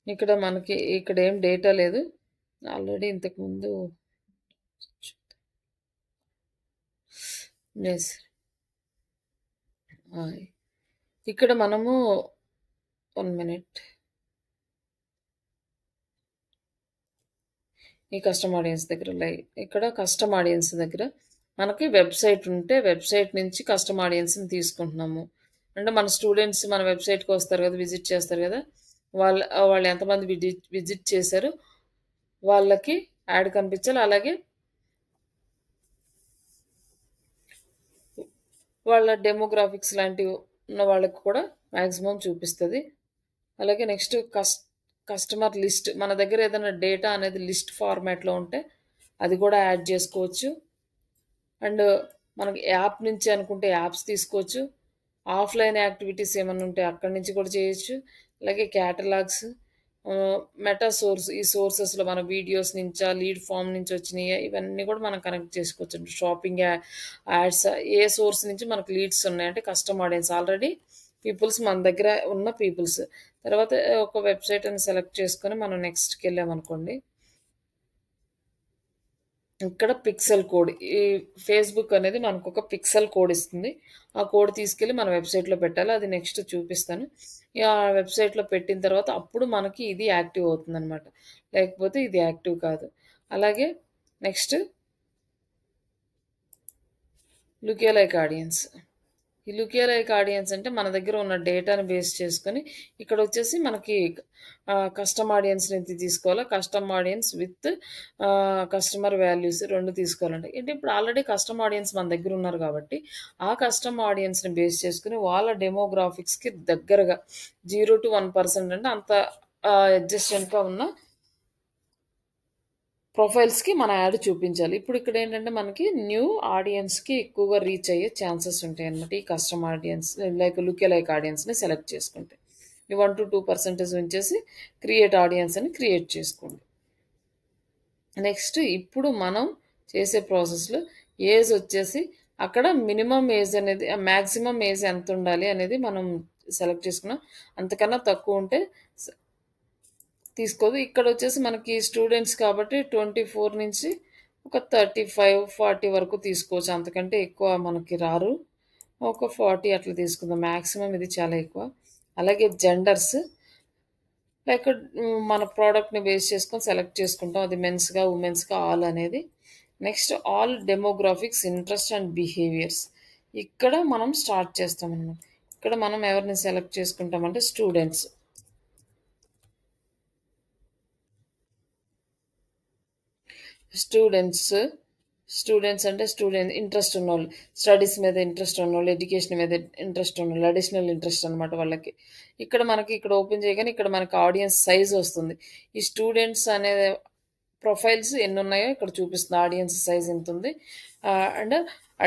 A: ఇక్కడ మనకి ఇక్కడ ఏం డేటా లేదు ఆల్రెడీ ఇంతకుముందు. ఇక్కడ మనము 1 మినిట్ ఈ కస్టమ్ ఆడియన్స్ దగ్గర ఇక్కడ కస్టమ్ ఆడియన్స్ దగ్గర మనకి వెబ్సైట్ ఉంటే వెబ్సైట్ నుంచి కస్టమ్ ఆడియన్స్ని తీసుకుంటున్నాము. అంటే మన స్టూడెంట్స్ మన వెబ్సైట్కి వస్తారు కదా, విజిట్ చేస్తారు కదా, వాళ్ళు ఎంతమంది విజిట్ చేశారు వాళ్ళకి యాడ్ కనిపించాలి. అలాగే వాళ్ళ డెమోగ్రాఫిక్స్ లాంటివి ఉన్న వాళ్ళకి కూడా మ్యాక్సిమం చూపిస్తుంది. అలాగే నెక్స్ట్ కస్టమర్ లిస్ట్ మన దగ్గర ఏదైనా డేటా అనేది లిస్ట్ ఫార్మాట్లో ఉంటే అది కూడా యాడ్ చేసుకోవచ్చు. అండ్ మనకి యాప్ నుంచి అనుకుంటే యాప్స్ తీసుకోవచ్చు. ఆఫ్లైన్ యాక్టివిటీస్ ఏమైనా ఉంటే అక్కడి నుంచి కూడా చేయొచ్చు. అలాగే క్యాటలాగ్స్ మెటా సోర్స్ ఈ సోర్సెస్లో మన వీడియోస్ నుంచా లీడ్ ఫామ్ నుంచి వచ్చినాయి ఇవన్నీ కూడా మనం కనెక్ట్ చేసుకోవచ్చు. షాపింగ్ యాడ్స్ ఏ సోర్స్ నుంచి మనకు లీడ్స్ ఉన్నాయంటే కస్టమ్ ఆడియన్స్ ఆల్రెడీ పీపుల్స్ మన దగ్గర ఉన్న పీపుల్స్. తర్వాత ఒక వెబ్సైట్ అని సెలెక్ట్ చేసుకొని మనం నెక్స్ట్కి వెళ్ళామనుకోండి ఇక్కడ పిక్సెల్ కోడ్. ఈ ఫేస్‌బుక్ అనేది మనకొక పిక్సెల్ కోడ్ ఇస్తుంది. ఆ కోడ్ తీసుకెళ్ళి మన వెబ్‌సైట్‌లో పెట్టాలి. అది నెక్స్ట్ చూపిస్తాను. ఆ వెబ్‌సైట్‌లో పెట్టిన తర్వాత అప్పుడు మనకి ఇది యాక్టివ్ అవుతుందనమాట. లేకపోతే ఇది యాక్టివ్ కాదు. అలాగే నెక్స్ట్ లుకియలైక్ ఆడియన్స్. ఈ లుకియలైక్ ఆడియన్స్ అంటే మన దగ్గర ఉన్న డేటాని బేస్ చేసుకొని ఇక్కడొచ్చేసి మనకి కస్టమ్ ఆడియన్స్‌ని తీసుకోవాలా. Custom audience with customer values 2 తీసుకోవాలండి. అంటే ఇప్పుడు ఆల్రెడీ కస్టమ్ ఆడియన్స్ మన దగ్గర ఉన్నారు కాబట్టి, ఆ కస్టమ్ ఆడియన్స్‌ని బేస్ చేసుకొని వాళ్ళ డెమోగ్రాఫిక్స్‌కి దగ్గరగా 0-1% అంటే అంత అడ్జస్టెంట్‌గా ఉన్న ప్రొఫైల్స్‌కి మన యాడ్ చూపించాలి. ఇప్పుడు ఇక్కడేంటంటే మనకి న్యూ ఆడియన్స్‌కి ఎక్కువగా రీచ్ అయ్యే ఛాన్సెస్ ఉంటాయన్నమాట. ఈ కస్టమ్ ఆడియన్స్ లైక్ లుక్ ఆడియన్స్‌ని సెలెక్ట్ చేసుకుంటే. ఈ 1-2% ఉంచేసి క్రియేట్ ఆడియన్స్ అని క్రియేట్ చేసుకోండి. నెక్స్ట్ ఇప్పుడు మనం చేసే ప్రాసెస్‌లో ఏజ్ వచ్చేసి అక్కడ మినిమమ్ ఏజ్ అనేది మాక్సిమం ఏజ్ ఎంత ఉండాలి అనేది మనం సెలెక్ట్ చేసుకున్నాం. అంతకన్నా తక్కువ ఉంటే తీసుకోదు. ఇక్కడొచ్చేసి మనకి స్టూడెంట్స్ కాబట్టి 24 నుంచి ఒక 35, 40 వరకు తీసుకోవచ్చు. అంతకంటే ఎక్కువ మనకి రారు. ఒక 40 అట్లా తీసుకుందాం. మాక్సిమం ఇది చాలా ఎక్కువ. అలాగే జెండర్స్ లైక్ మన ప్రోడక్ట్‌ని బేస్ చేసుకొని సెలెక్ట్ చేసుకుంటాం. అది మెన్స్‌గా, వుమెన్స్‌గా ఆల్ అనేది. Next all demographics, interest and behaviours. ఇక్కడ మనం స్టార్ట్ చేస్తామన్నమాట. ఇక్కడ మనం ఎవరిని సెలెక్ట్ చేసుకుంటామంటే స్టూడెంట్స్. స్టూడెంట్స్ స్టూడెంట్స్ అంటే ఇంట్రెస్ట్ ఉన్నోళ్ళు. స్టడీస్ మీద ఇంట్రెస్ట్ ఉన్నోళ్ళు, ఎడ్యుకేషన్ మీద ఇంట్రెస్ట్ ఉన్నోళ్ళు, అడిషనల్ ఇంట్రెస్ట్ అనమాట వాళ్ళకి. ఇక్కడ మనకి ఇక్కడ ఓపెన్ చేయగానే ఇక్కడ మనకి ఆడియన్స్ సైజ్ వస్తుంది. ఈ స్టూడెంట్స్ అనే ప్రొఫైల్స్ ఎన్నున్నాయో ఇక్కడ చూపిస్తుంది. ఆడియన్స్ సైజ్ ఎంతుంది. అండ్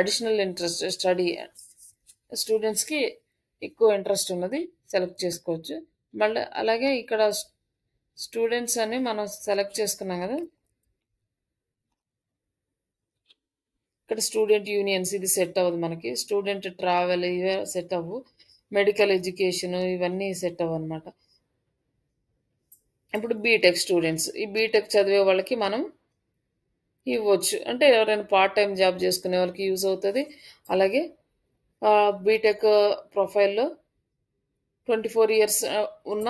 A: అడిషనల్ ఇంట్రెస్ట్ స్టూడెంట్స్‌కి ఎక్కువ ఇంట్రెస్ట్ ఉన్నది సెలెక్ట్ చేసుకోవచ్చు. మళ్ళీ అలాగే ఇక్కడ స్టూడెంట్స్ అని మనం సెలెక్ట్ చేసుకున్నాం కదా! ఇక్కడ స్టూడెంట్ యూనియన్స్ ఇది సెట్ అవ్వదు మనకి. స్టూడెంట్ ట్రావెల్ ఇవే సెట్ అవ్వు. మెడికల్ ఎడ్యుకేషన్ ఇవన్నీ సెట్ అవ్వనమాట. ఇప్పుడు బీటెక్ స్టూడెంట్స్. ఈ బీటెక్ చదివే వాళ్ళకి మనం ఇవ్వచ్చు. అంటే ఎవరైనా పార్ట్ టైమ్ జాబ్ చేసుకునే వాళ్ళకి యూజ్ అవుతది. అలాగే బీటెక్ ప్రొఫైల్‌లో 24 ఇయర్స్ ఉన్న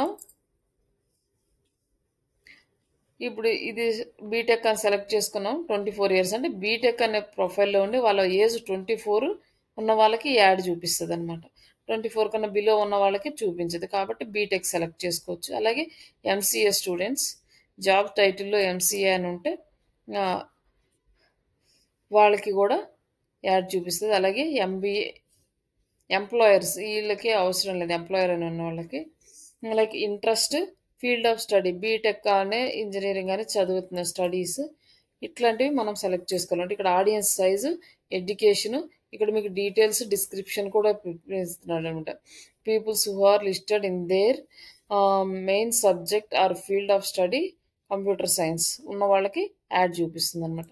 A: ఇప్పుడు ఇది బీటెక్ అని సెలెక్ట్ చేసుకున్నాం. 24 ఇయర్స్ అంటే బీటెక్ అనే ప్రొఫైల్‌లో ఉండి వాళ్ళ ఏజ్ 24 ఉన్న వాళ్ళకి యాడ్ చూపిస్తదనమాట. 24 కన్నా బిలో ఉన్న వాళ్ళకి చూపించదు. కాబట్టి బీటెక్ సెలెక్ట్ చేసుకోవచ్చు. అలాగే ఎంసీఏ స్టూడెంట్స్ జాబ్ టైటిల్‌లో ఎంసీఏ అని ఉంటే ఆహ్, వాళ్ళకి కూడా యాడ్ చూపిస్తది. అలాగే ఎంబీఏ ఎంప్లాయర్స్ వీళ్ళకి అవసరం లేదు. ఎంప్లాయర్ అని ఉన్న వాళ్ళకి like interest field of study BTech అనే ఇంజనీరింగ్ అని చదువుతున్న స్టడీస్ ఇట్లాంటివి మనం సెలెక్ట్ చేసుకోవాలంటే ఇక్కడ ఆడియన్స్ సైజు ఎడ్యుకేషను ఇక్కడ మీకు డీటెయిల్స్ డిస్క్రిప్షన్ కూడా ఇస్తున్నాడు అనమాట. Peoples who are listed in their main subject or field of study computer science ఉన్న వాళ్ళకి యాడ్ చూపిస్తుంది అనమాట.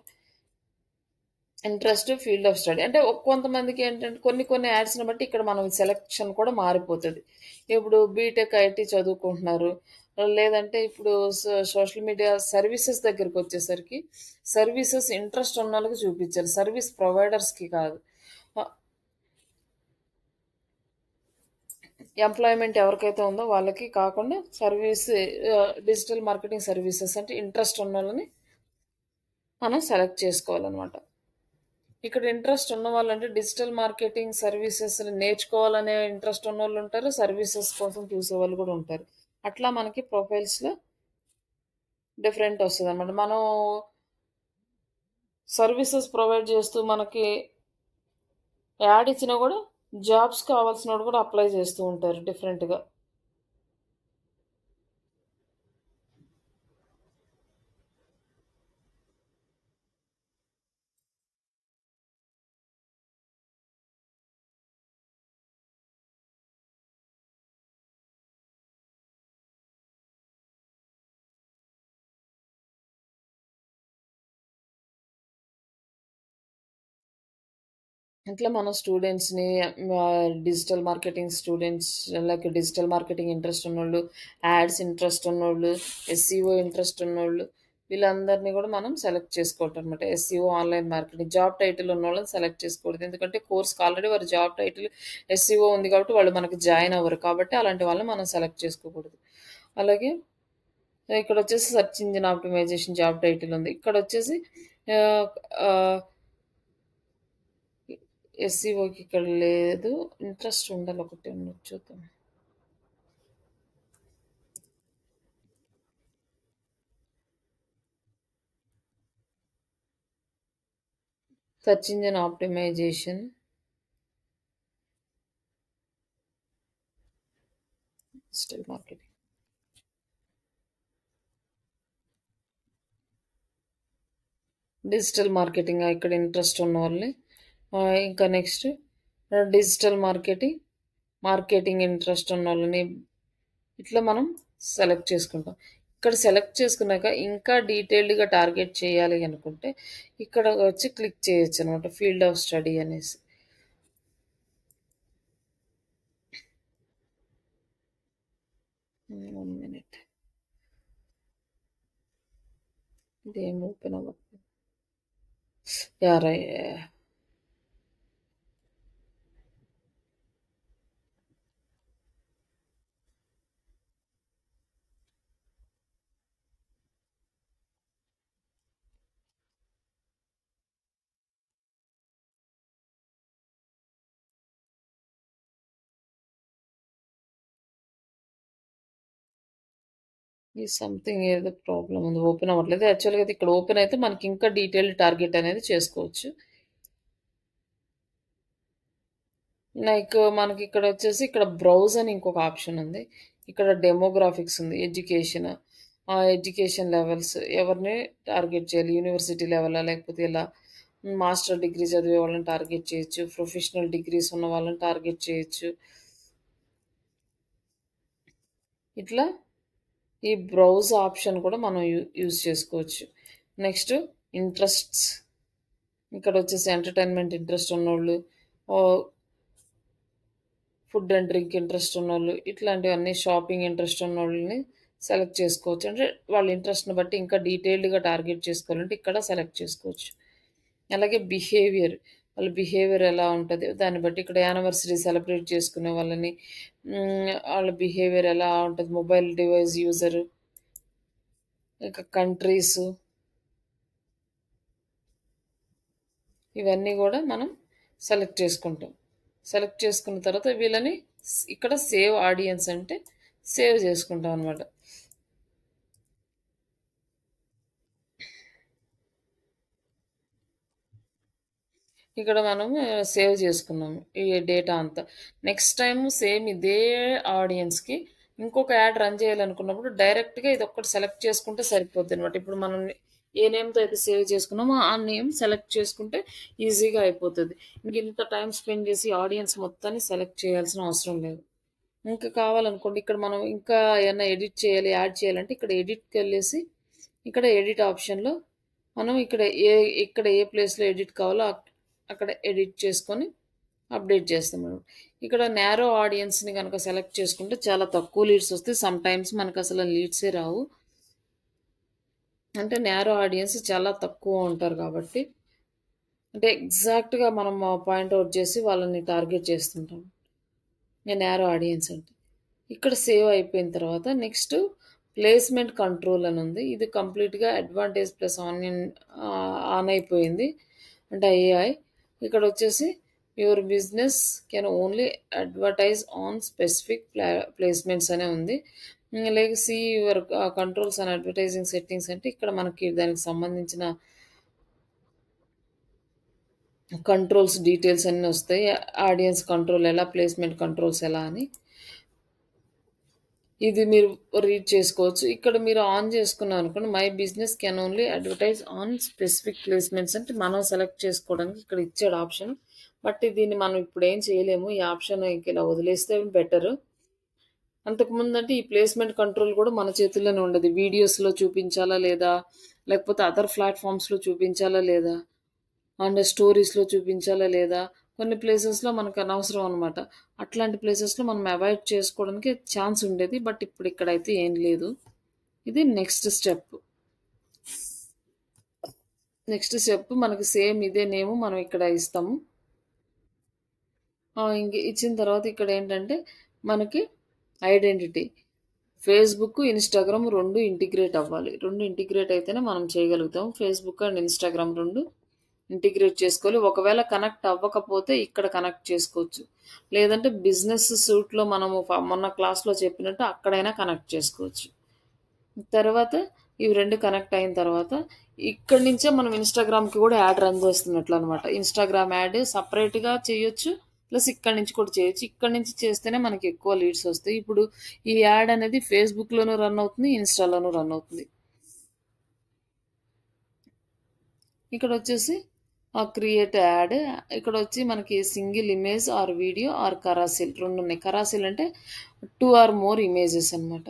A: ఇంట్రెస్ట్ ఫీల్డ్ ఆఫ్ స్టడీ అంటే కొంతమందికి ఏంటంటే కొన్ని యాడ్స్ని బట్టి ఇక్కడ మనం సెలెక్షన్ కూడా మారిపోతుంది. ఇప్పుడు బీటెక్ ఐటీ చదువుకుంటున్నారు. లేదంటే ఇప్పుడు సోషల్ మీడియా సర్వీసెస్ దగ్గరికి వచ్చేసరికి సర్వీసెస్ ఇంట్రెస్ట్ ఉన్న వాళ్ళకి చూపించాలి. సర్వీస్ ప్రొవైడర్స్కి కాదు. ఎంప్లాయ్మెంట్ ఎవరికైతే ఉందో వాళ్ళకి కాకుండా సర్వీస్ డిజిటల్ మార్కెటింగ్ సర్వీసెస్ అంటే ఇంట్రెస్ట్ ఉన్న వాళ్ళని మనం సెలెక్ట్ చేసుకోవాలన్నమాట. ఇక్కడ ఇంట్రెస్ట్ ఉన్న వాళ్ళంటే డిజిటల్ మార్కెటింగ్ సర్వీసెస్ నేర్చుకోవాలనే ఇంట్రెస్ట్ ఉన్న వాళ్ళు ఉంటారు. సర్వీసెస్ కోసం చూసే వాళ్ళు కూడా ఉంటారు. అట్లా మనకి ప్రొఫైల్స్లో డిఫరెంట్ వస్తుంది అనమాట. మనం సర్వీసెస్ ప్రొవైడ్ చేస్తూ మనకి యాడ్ ఇచ్చినా కూడా జాబ్స్ కావాల్సిన వాడు కూడా అప్లై చేస్తూ ఉంటారు డిఫరెంట్గా. ఇట్లా మనం స్టూడెంట్స్ని digital marketing students like digital marketing interest ఉన్నోళ్ళు, యాడ్స్ ఇంట్రెస్ట్ ఉన్నోళ్ళు, ఎస్సీఓ ఇంట్రెస్ట్ ఉన్నోళ్ళు వీళ్ళందరినీ కూడా మనం సెలెక్ట్ చేసుకోవటం అనమాట. SEO online marketing job title ఉన్నోళ్ళని సెలెక్ట్ చేసుకోకూడదు. ఎందుకంటే కోర్స్‌కి ఆల్రెడీ వారి జాబ్ టైటిల్ ఎస్సీఓ ఉంది కాబట్టి వాళ్ళు మనకి జాయిన్ అవ్వరు. కాబట్టి అలాంటి వాళ్ళని మనం సెలెక్ట్ చేసుకోకూడదు. అలాగే ఇక్కడొచ్చేసి search engine optimization job title ఉంది. ఇక్కడొచ్చేసి ఆహ్, ఆహ్, ఎస్సీఓకి ఇక్కడ లేదు. ఇంట్రెస్ట్ ఉండాలి ఒకటి ఉండదు చూద్దాం. Search engine optimisation digital marketing. Digital marketing ఇక్కడ ఇంట్రెస్ట్ ఉన్న వాళ్ళని ఇంకా నెక్స్ట్ డిజిటల్ మార్కెటింగ్ ఇంట్రెస్ట్ ఉన్న వాళ్ళని ఇట్లా మనం సెలెక్ట్ చేసుకుంటాం. ఇక్కడ సెలెక్ట్ చేసుకున్నాక ఇంకా డీటెయిల్డ్గా టార్గెట్ చేయాలి అనుకుంటే ఇక్కడ వచ్చి క్లిక్ చేయొచ్చు అనమాట ఫీల్డ్ ఆఫ్ స్టడీ అనేసి. వన్ మినిట్ ఇదేం ఓపెన్ అవ్వదు. యారా ఈ సంథింగ్ ఏదో ప్రాబ్లం ఉంది ఓపెన్ అవ్వట్లేదు. యాక్చువల్గా అయితే ఇక్కడ ఓపెన్ అయితే మనకి ఇంకా డీటెయిల్డ్ టార్గెట్ అనేది చేసుకోవచ్చు. లైక్ మనకి ఇక్కడ వచ్చేసి ఇక్కడ బ్రౌజ్ అని ఇంకొక ఆప్షన్ ఉంది. ఇక్కడ డెమోగ్రాఫిక్స్ ఉంది, ఎడ్యుకేషన్ లెవెల్స్ ఎవరిని టార్గెట్ చేయాలి, యూనివర్సిటీ లెవెలా లేకపోతే ఇలా మాస్టర్ డిగ్రీ చదివే వాళ్ళని టార్గెట్ చేయొచ్చు, ప్రొఫెషనల్ డిగ్రీస్ ఉన్న వాళ్ళని టార్గెట్ చేయొచ్చు. ఇట్లా ఈ బ్రౌజ్ ఆప్షన్ కూడా మనం యూజ్ చేసుకోవచ్చు. నెక్స్ట్ ఇంట్రెస్ట్స్ ఇక్కడ వచ్చేసి ఎంటర్టైన్మెంట్ ఇంట్రెస్ట్ ఉన్నోళ్ళు, ఫుడ్ అండ్ డ్రింక్ ఇంట్రెస్ట్ ఉన్నోళ్ళు, ఇట్లాంటివన్నీ షాపింగ్ ఇంట్రెస్ట్ ఉన్నోళ్ళని సెలెక్ట్ చేసుకోవచ్చు. అంటే వాళ్ళ ఇంట్రెస్ట్ని బట్టి ఇంకా డీటెయిల్డ్గా టార్గెట్ చేసుకోవాలంటే ఇక్కడ సెలెక్ట్ చేసుకోవచ్చు. అలాగే వాళ్ళ బిహేవియర్ ఎలా ఉంటుంది దాన్ని బట్టి ఇక్కడ యానివర్సరీ సెలబ్రేట్ చేసుకునే వాళ్ళని, వాళ్ళ బిహేవియర్ ఎలా ఉంటుంది, మొబైల్ డివైస్ యూజరు, ఇంకా కంట్రీస్, ఇవన్నీ కూడా మనం సెలెక్ట్ చేసుకుంటాం. సెలెక్ట్ చేసుకున్న తర్వాత వీళ్ళని ఇక్కడ సేవ్ ఆడియన్స్ అంటే సేవ్ చేసుకుంటాం అనమాట. ఇక్కడ మనం సేవ్ చేసుకున్నాము ఈ డేటా అంతా. నెక్స్ట్ టైం సేమ్ ఇదే ఆడియన్స్కి ఇంకొక యాడ్ రన్ చేయాలనుకున్నప్పుడు డైరెక్ట్గా ఇది ఒక్కటి సెలెక్ట్ చేసుకుంటే సరిపోద్ది అనమాట. ఇప్పుడు మనం ఏ నేమ్తో అయితే సేవ్ చేసుకున్నామో ఆ నేమ్ సెలెక్ట్ చేసుకుంటే ఈజీగా అయిపోతుంది. ఇంక ఇంత టైం స్పెండ్ చేసి ఆడియన్స్ మొత్తాన్ని సెలెక్ట్ చేయాల్సిన అవసరం లేదు. ఇంకా కావాలనుకోండి ఇక్కడ మనం ఇంకా ఏమైనా ఎడిట్ చేయాలి, యాడ్ చేయాలంటే ఇక్కడ ఎడిట్కి వెళ్ళేసి ఇక్కడ ఎడిట్ ఆప్షన్లో మనం ఇక్కడ ఏ ప్లేస్లో ఎడిట్ కావాలో అక్కడ ఎడిట్ చేసుకొని అప్డేట్ చేస్తాం మనం. ఇక్కడ నేరో ఆడియన్స్ని కనుక సెలెక్ట్ చేసుకుంటే చాలా తక్కువ లీడ్స్ వస్తాయి. సమ్ టైమ్స్ మనకు అసలు లీడ్సే రావు. అంటే నేరో ఆడియన్స్ చాలా తక్కువ ఉంటారు కాబట్టి అంటే ఎగ్జాక్ట్గా మనం పాయింట్అవుట్ చేసి వాళ్ళని టార్గెట్ చేస్తుంటాం. నేరో ఆడియన్స్ అంటే ఇక్కడ సేవ్ అయిపోయిన తర్వాత నెక్స్ట్ ప్లేస్మెంట్ కంట్రోల్ అని ఉంది. ఇది కంప్లీట్గా అడ్వాంటేజ్ ప్లస్ ఆన్ అయిపోయింది అంటే AI. ఇక్కడ వచ్చేసి your business can only advertise on specific placements అనే ఉంది. లేక see your controls and advertising settings అంటే ఇక్కడ మనకి దానికి సంబంధించిన కంట్రోల్స్ డీటెయిల్స్ అన్నీ వస్తాయి. ఆడియన్స్ కంట్రోల్ ఎలా, ప్లేస్మెంట్ కంట్రోల్స్ ఎలా అని ఇది మీరు రీడ్ చేసుకోవచ్చు. ఇక్కడ మీరు ఆన్ చేసుకున్నాం అనుకోండి my business can only advertise on specific placements అంటే మనం సెలెక్ట్ చేసుకోవడానికి ఇక్కడ ఇచ్చాడు ఆప్షన్. బట్ దీన్ని మనం ఇప్పుడు ఏం చేయలేము. ఈ ఆప్షన్ ఇలా వదిలేస్తే బెటర్. అంతకుముందు అంటే ఈ ప్లేస్మెంట్ కంట్రోల్ కూడా మన చేతుల్లోనే ఉండదు. వీడియోస్లో చూపించాలా లేదా, లేకపోతే అదర్ ప్లాట్ఫామ్స్లో చూపించాలా లేదా, అండ్ స్టోరీస్లో చూపించాలా లేదా, కొన్ని ప్లేసెస్లో మనకు అనవసరం అనమాట. అట్లాంటి ప్లేసెస్లో మనం అవాయిడ్ చేసుకోవడానికి ఛాన్స్ ఉండేది. బట్ ఇప్పుడు ఇక్కడైతే ఏం లేదు. ఇది నెక్స్ట్ స్టెప్. నెక్స్ట్ స్టెప్ మనకి సేమ్ ఇదే నేమ్ మనం ఇక్కడ ఇస్తాము. ఇంక ఇచ్చిన తర్వాత ఇక్కడ ఏంటంటే మనకి ఐడెంటిటీ ఫేస్‌బుక్, ఇన్‌స్టాగ్రామ్ 2 ఇంటిగ్రేట్ అవ్వాలి. 2 ఇంటిగ్రేట్ అయితేనే మనం చేయగలుగుతాం. ఫేస్‌బుక్ అండ్ ఇన్‌స్టాగ్రామ్ 2 ఇంటిగ్రేట్ చేసుకోవాలి. ఒకవేళ కనెక్ట్ అవ్వకపోతే ఇక్కడ కనెక్ట్ చేసుకోవచ్చు. లేదంటే బిజినెస్ సూట్‌లో మనము మొన్న క్లాస్‌లో చెప్పినట్టు అక్కడైనా కనెక్ట్ చేసుకోవచ్చు. తర్వాత ఇవి 2 కనెక్ట్ అయిన తర్వాత ఇక్కడి నుంచే మనం ఇన్‌స్టాగ్రామ్‌కి కూడా యాడ్ రన్ చేస్తున్నట్లనమాట. ఇన్‌స్టాగ్రామ్ యాడ్ సెపరేట్‌గా చేయొచ్చు. ప్లస్ ఇక్కడి నుంచి కూడా చేయొచ్చు. ఇక్కడి నుంచి చేస్తేనే మనకి ఎక్కువ లీడ్స్ వస్తాయి. ఇప్పుడు ఈ యాడ్ అనేది ఫేస్‌బుక్‌లోనూ రన్ అవుతుంది. ఇన్‌స్టాలోనూ రన్ అవుతుంది. ఇక్కడొచ్చేసి క్రియేట్ యాడ్. ఇక్కడొచ్చి మనకి single image or video or carousel 2 ఉన్నాయి. కరాసిల్ అంటే 2 ఆర్ మోర్ ఇమేజెస్ అనమాట.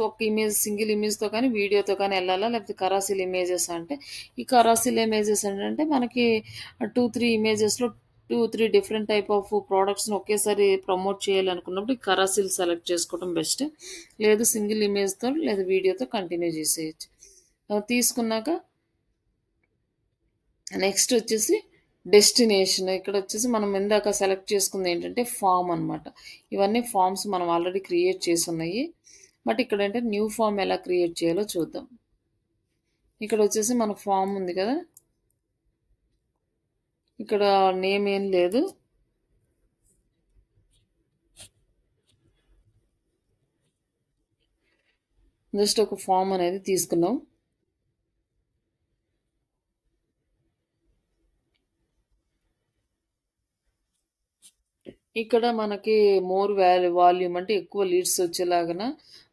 A: ఒక ఇమేజ్ సింగిల్ ఇమేజ్‌తో కానీ, వీడియోతో కానీ ఎళ్ళాలా? లేకపోతే కరాసిల్ ఇమేజెస్ అంటే, ఈ కరాసిల్ ఇమేజెస్ ఏంటంటే మనకి 2, 3 ఇమేజెస్‌లో 2, 3 డిఫరెంట్ టైప్ ఆఫ్ ప్రొడక్ట్స్‌ని ఒకేసారి ప్రమోట్ చేయాలనుకున్నప్పుడు ఈ కరాసిల్ సెలెక్ట్ చేసుకోవడం బెస్ట్. లేదు సింగిల్ ఇమేజ్‌తో లేదా వీడియోతో కంటిన్యూ చేసేయొచ్చు. తీసుకున్నాక నెక్స్ట్ వచ్చేసి డెస్టినేషన్. ఇక్కడ వచ్చేసి మనం ఇందాక సెలెక్ట్ చేసుకుంది ఏంటంటే ఫామ్ అనమాట. ఇవన్నీ ఫామ్స్ మనం ఆల్రెడీ క్రియేట్ చేసి ఉన్నాయి. బట్ ఇక్కడ ఏంటంటే న్యూ ఫామ్ ఎలా క్రియేట్ చేయాలో చూద్దాం. ఇక్కడ వచ్చేసి మన ఫామ్ ఉంది కదా, ఇక్కడ నేమ్ ఏం లేదు. జస్ట్ ఒక ఫామ్ అనేది తీసుకున్నాం. ఇక్కడ మనకి మోర్ వాల్యూమ్ అంటే ఎక్కువ లీడ్స్ వచ్చేలాగన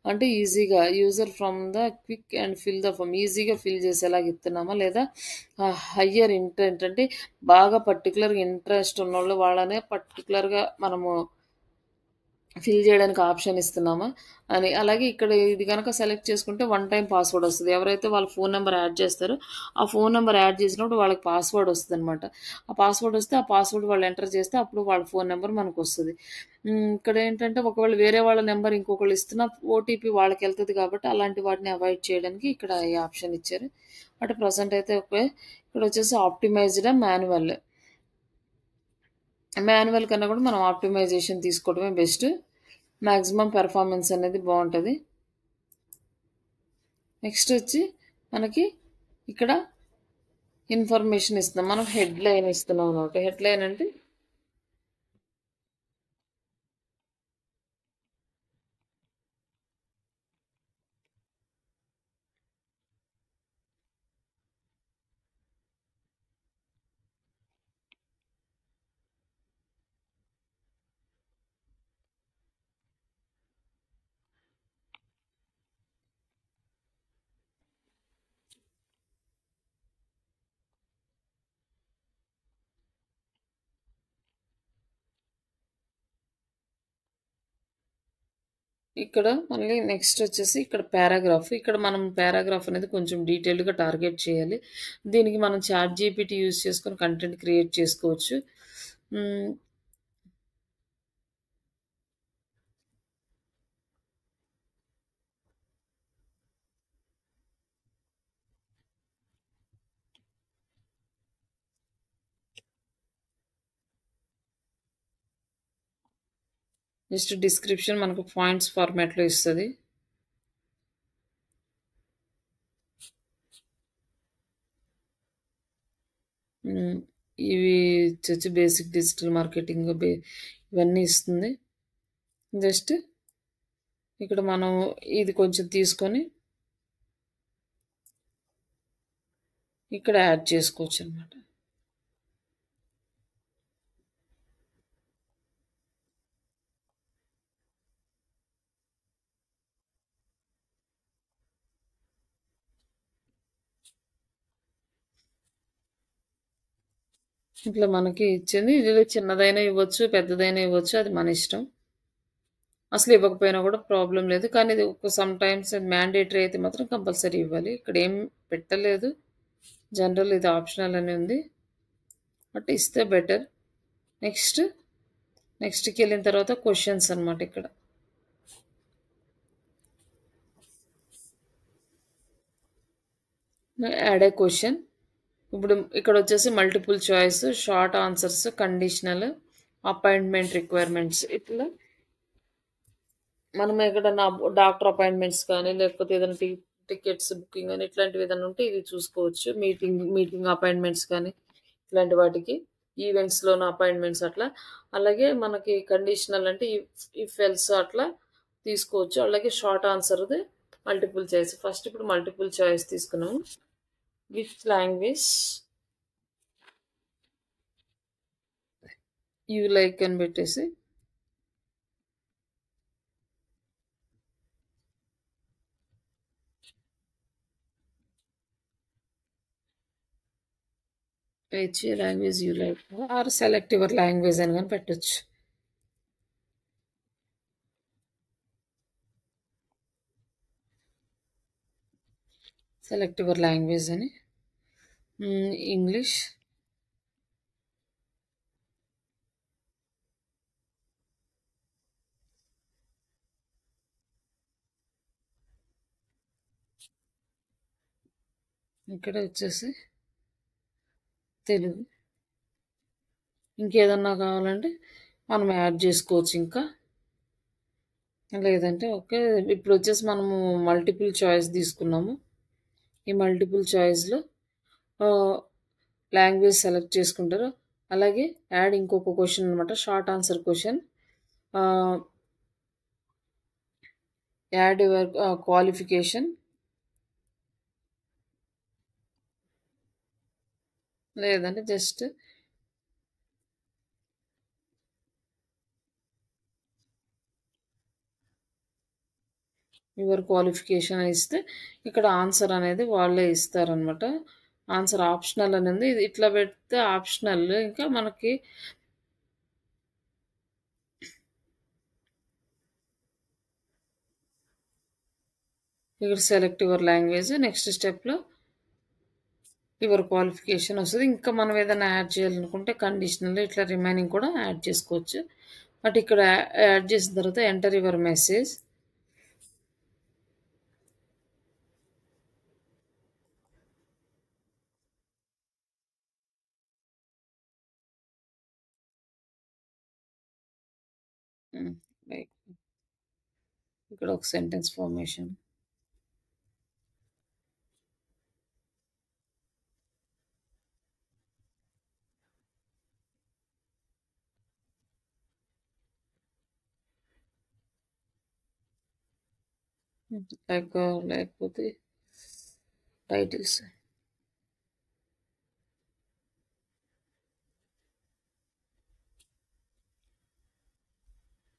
A: అంటే ఈజీగా user from the quick and fill the form ఈజీగా ఫిల్ చేసేలాగా ఇస్తున్నామా, లేదా హయ్యర్ ఇంటెంట్ అంటే బాగా పర్టికులర్గా ఇంట్రెస్ట్ ఉన్నోళ్ళు వాళ్ళనే పర్టికులర్గా మనము ఫిల్ చేయడానికి ఆప్షన్ ఇస్తున్నామా అని. అలాగే ఇక్కడ ఇది కనుక సెలెక్ట్ చేసుకుంటే వన్ టైం పాస్వర్డ్ వస్తుంది. ఎవరైతే వాళ్ళ ఫోన్ నెంబర్ యాడ్ చేస్తారో ఆ ఫోన్ నెంబర్ యాడ్ చేసినప్పుడు వాళ్ళకి పాస్వర్డ్ వస్తుంది అనమాట. ఆ పాస్వర్డ్ వస్తే ఆ పాస్వర్డ్ వాళ్ళు ఎంటర్ చేస్తే అప్పుడు వాళ్ళ ఫోన్ నెంబర్ మనకు వస్తుంది. ఇక్కడ ఏంటంటే ఒకవేళ వేరే వాళ్ళ నెంబర్ ఇంకొకళ్ళు ఇస్తున్న ఓటీపీ వాళ్ళకి వెళ్తుంది కాబట్టి అలాంటి వాటిని అవాయిడ్ చేయడానికి ఇక్కడ ఈ ఆప్షన్ ఇచ్చారు. బట్ ప్రజెంట్ అయితే ఓకే. ఇక్కడ వచ్చేసి ఆప్టిమైజ్డ్ మాన్యువల్ కన్నా కూడా మనం ఆప్టిమైజేషన్ తీసుకోవడమే బెస్ట్. మ్యాక్సిమం పెర్ఫార్మెన్స్ అనేది బాగుంటుంది. నెక్స్ట్ వచ్చి మనకి ఇక్కడ ఇన్ఫర్మేషన్ ఇస్తున్నాం. మనం హెడ్ లైన్ ఇస్తున్నాం అనమాట. హెడ్ లైన్ అంటే ఇక్కడ మళ్ళీ నెక్స్ట్ వచ్చేసి ఇక్కడ పారాగ్రాఫ్. ఇక్కడ మనం పారాగ్రాఫ్ అనేది కొంచెం డీటెయిల్డ్గా టార్గెట్ చేయాలి. దీనికి మనం చాట్ జీపీటీ యూజ్ చేసుకొని కంటెంట్ క్రియేట్ చేసుకోవచ్చు. జస్ట్ డిస్క్రిప్షన్ మనకు పాయింట్స్ ఫార్మాట్లో ఇస్తుంది. ఇవి వచ్చి బేసిక్ డిజిటల్ మార్కెటింగ్ ఇవన్నీ ఇస్తుంది. జస్ట్ ఇక్కడ మనం ఇది కొంచెం తీసుకొని ఇక్కడ యాడ్ చేసుకోవచ్చు అనమాట. ఇట్లా మనకి ఇచ్చింది. ఇది చిన్నదైనా ఇవ్వచ్చు, పెద్దదైనా ఇవ్వచ్చు, అది మన ఇష్టం. అసలు ఇవ్వకపోయినా కూడా ప్రాబ్లం లేదు. కానీ ఇది సమ్ టైమ్స్ మ్యాండేటరీ అయితే మాత్రం కంపల్సరీ ఇవ్వాలి. ఇక్కడ ఏం పెట్టలేదు, జనరల్ ఇది ఆప్షనల్ అని ఉంది, బట్ ఇస్తే బెటర్. నెక్స్ట్కి వెళ్ళిన తర్వాత క్వశ్చన్స్ అనమాట. ఇక్కడ యాడ్ ఏ క్వశ్చన్. ఇప్పుడు ఇక్కడ వచ్చేసి multiple choice, short answers, conditional, appointment requirements. ఇట్లా మనం ఎక్కడన్నా డాక్టర్ అపాయింట్మెంట్స్ కానీ లేకపోతే ఏదైనా టికెట్స్ బుకింగ్ కానీ ఇట్లాంటివి ఏదైనా ఉంటే ఇది చూసుకోవచ్చు. మీటింగ్ అపాయింట్మెంట్స్ కానీ ఇట్లాంటి వాటికి, ఈవెంట్స్లోన అపాయింట్మెంట్స్ అట్లా. అలాగే మనకి కండిషనల్ అంటే ఇఫ్ ఎల్స్ అట్లా తీసుకోవచ్చు. అలాగే షార్ట్ ఆన్సర్ది మల్టిపుల్ చాయిస్. ఫస్ట్ ఇప్పుడు మల్టిపుల్ చాయిస్ తీసుకున్నాము. విచ్ లాంగ్వేజ్ యూ లైక్ అని పెట్టేసి which language you like or select your language అని కానీ పెట్టచ్చు. సెలెక్ట్ యువర్ లాంగ్వేజ్ అని ఇంగ్లీష్, ఇక్కడ వచ్చేసి తెలుగు. ఇంకేదన్నా కావాలంటే మనం యాడ్ చేసుకోవచ్చు. ఇంకా లేదంటే ఓకే. ఇప్పుడు వచ్చేసి మనము మల్టిపుల్ చాయిస్ తీసుకున్నాము. ఈ మల్టిపుల్ చాయిస్లో లాంగ్వేజ్ సెలెక్ట్ చేసుకుంటారు. అలాగే యాడ్ ఇంకొక క్వశ్చన్ అనమాట, short answer question. Add your qualification, లేదంటే జస్ట్ యువర్ క్వాలిఫికేషన్ ఇస్తే ఇక్కడ ఆన్సర్ అనేది వాళ్ళే ఇస్తారనమాట. ఆన్సర్ ఆప్షనల్ అనేది ఇది ఇట్లా పెడితే ఆప్షనల్. ఇంకా మనకి ఇక్కడ సెలెక్ట్ యువర్ లాంగ్వేజ్, నెక్స్ట్ స్టెప్లో యువర్ క్వాలిఫికేషన్ వస్తుంది. ఇంకా మనం ఏదైనా యాడ్ చేయాలనుకుంటే కండిషనల్ ఇట్లా రిమైనింగ్ కూడా యాడ్ చేసుకోవచ్చు. బట్ ఇక్కడ యాడ్ చేసిన తర్వాత ఎంటర్ యువర్ మెసేజ్. ఇక్కడ ఒక సెంటెన్స్ ఫార్మేషన్. లేకపోతే టైటిల్స్.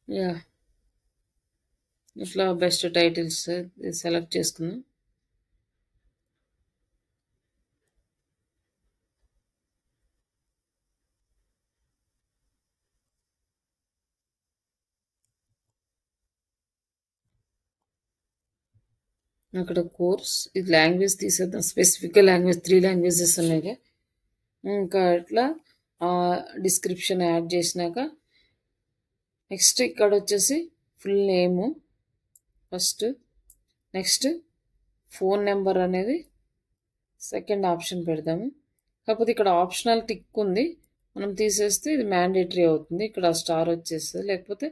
A: యా, ఇట్లా బెస్ట్ టైటిల్స్ సెలెక్ట్ చేసుకుందాం. అక్కడ కోర్స్, ఇది లాంగ్వేజ్ తీసేద్దాం. స్పెసిఫిక్ లాంగ్వేజ్ 3 లాంగ్వేజెస్ ఉన్నాయి. ఇంకా ఇట్లా డిస్క్రిప్షన్ యాడ్ చేసినాక నెక్స్ట్ ఇక్కడ వచ్చేసి full name first, next phone number అనేది సెకండ్ ఆప్షన్ పెడదాము. కాకపోతే ఇక్కడ ఆప్షనల్ టిక్ ఉంది, మనం తీసేస్తే ఇది మ్యాండేటరీ అవుతుంది. ఇక్కడ స్టార్ వచ్చేస్తుంది, లేకపోతే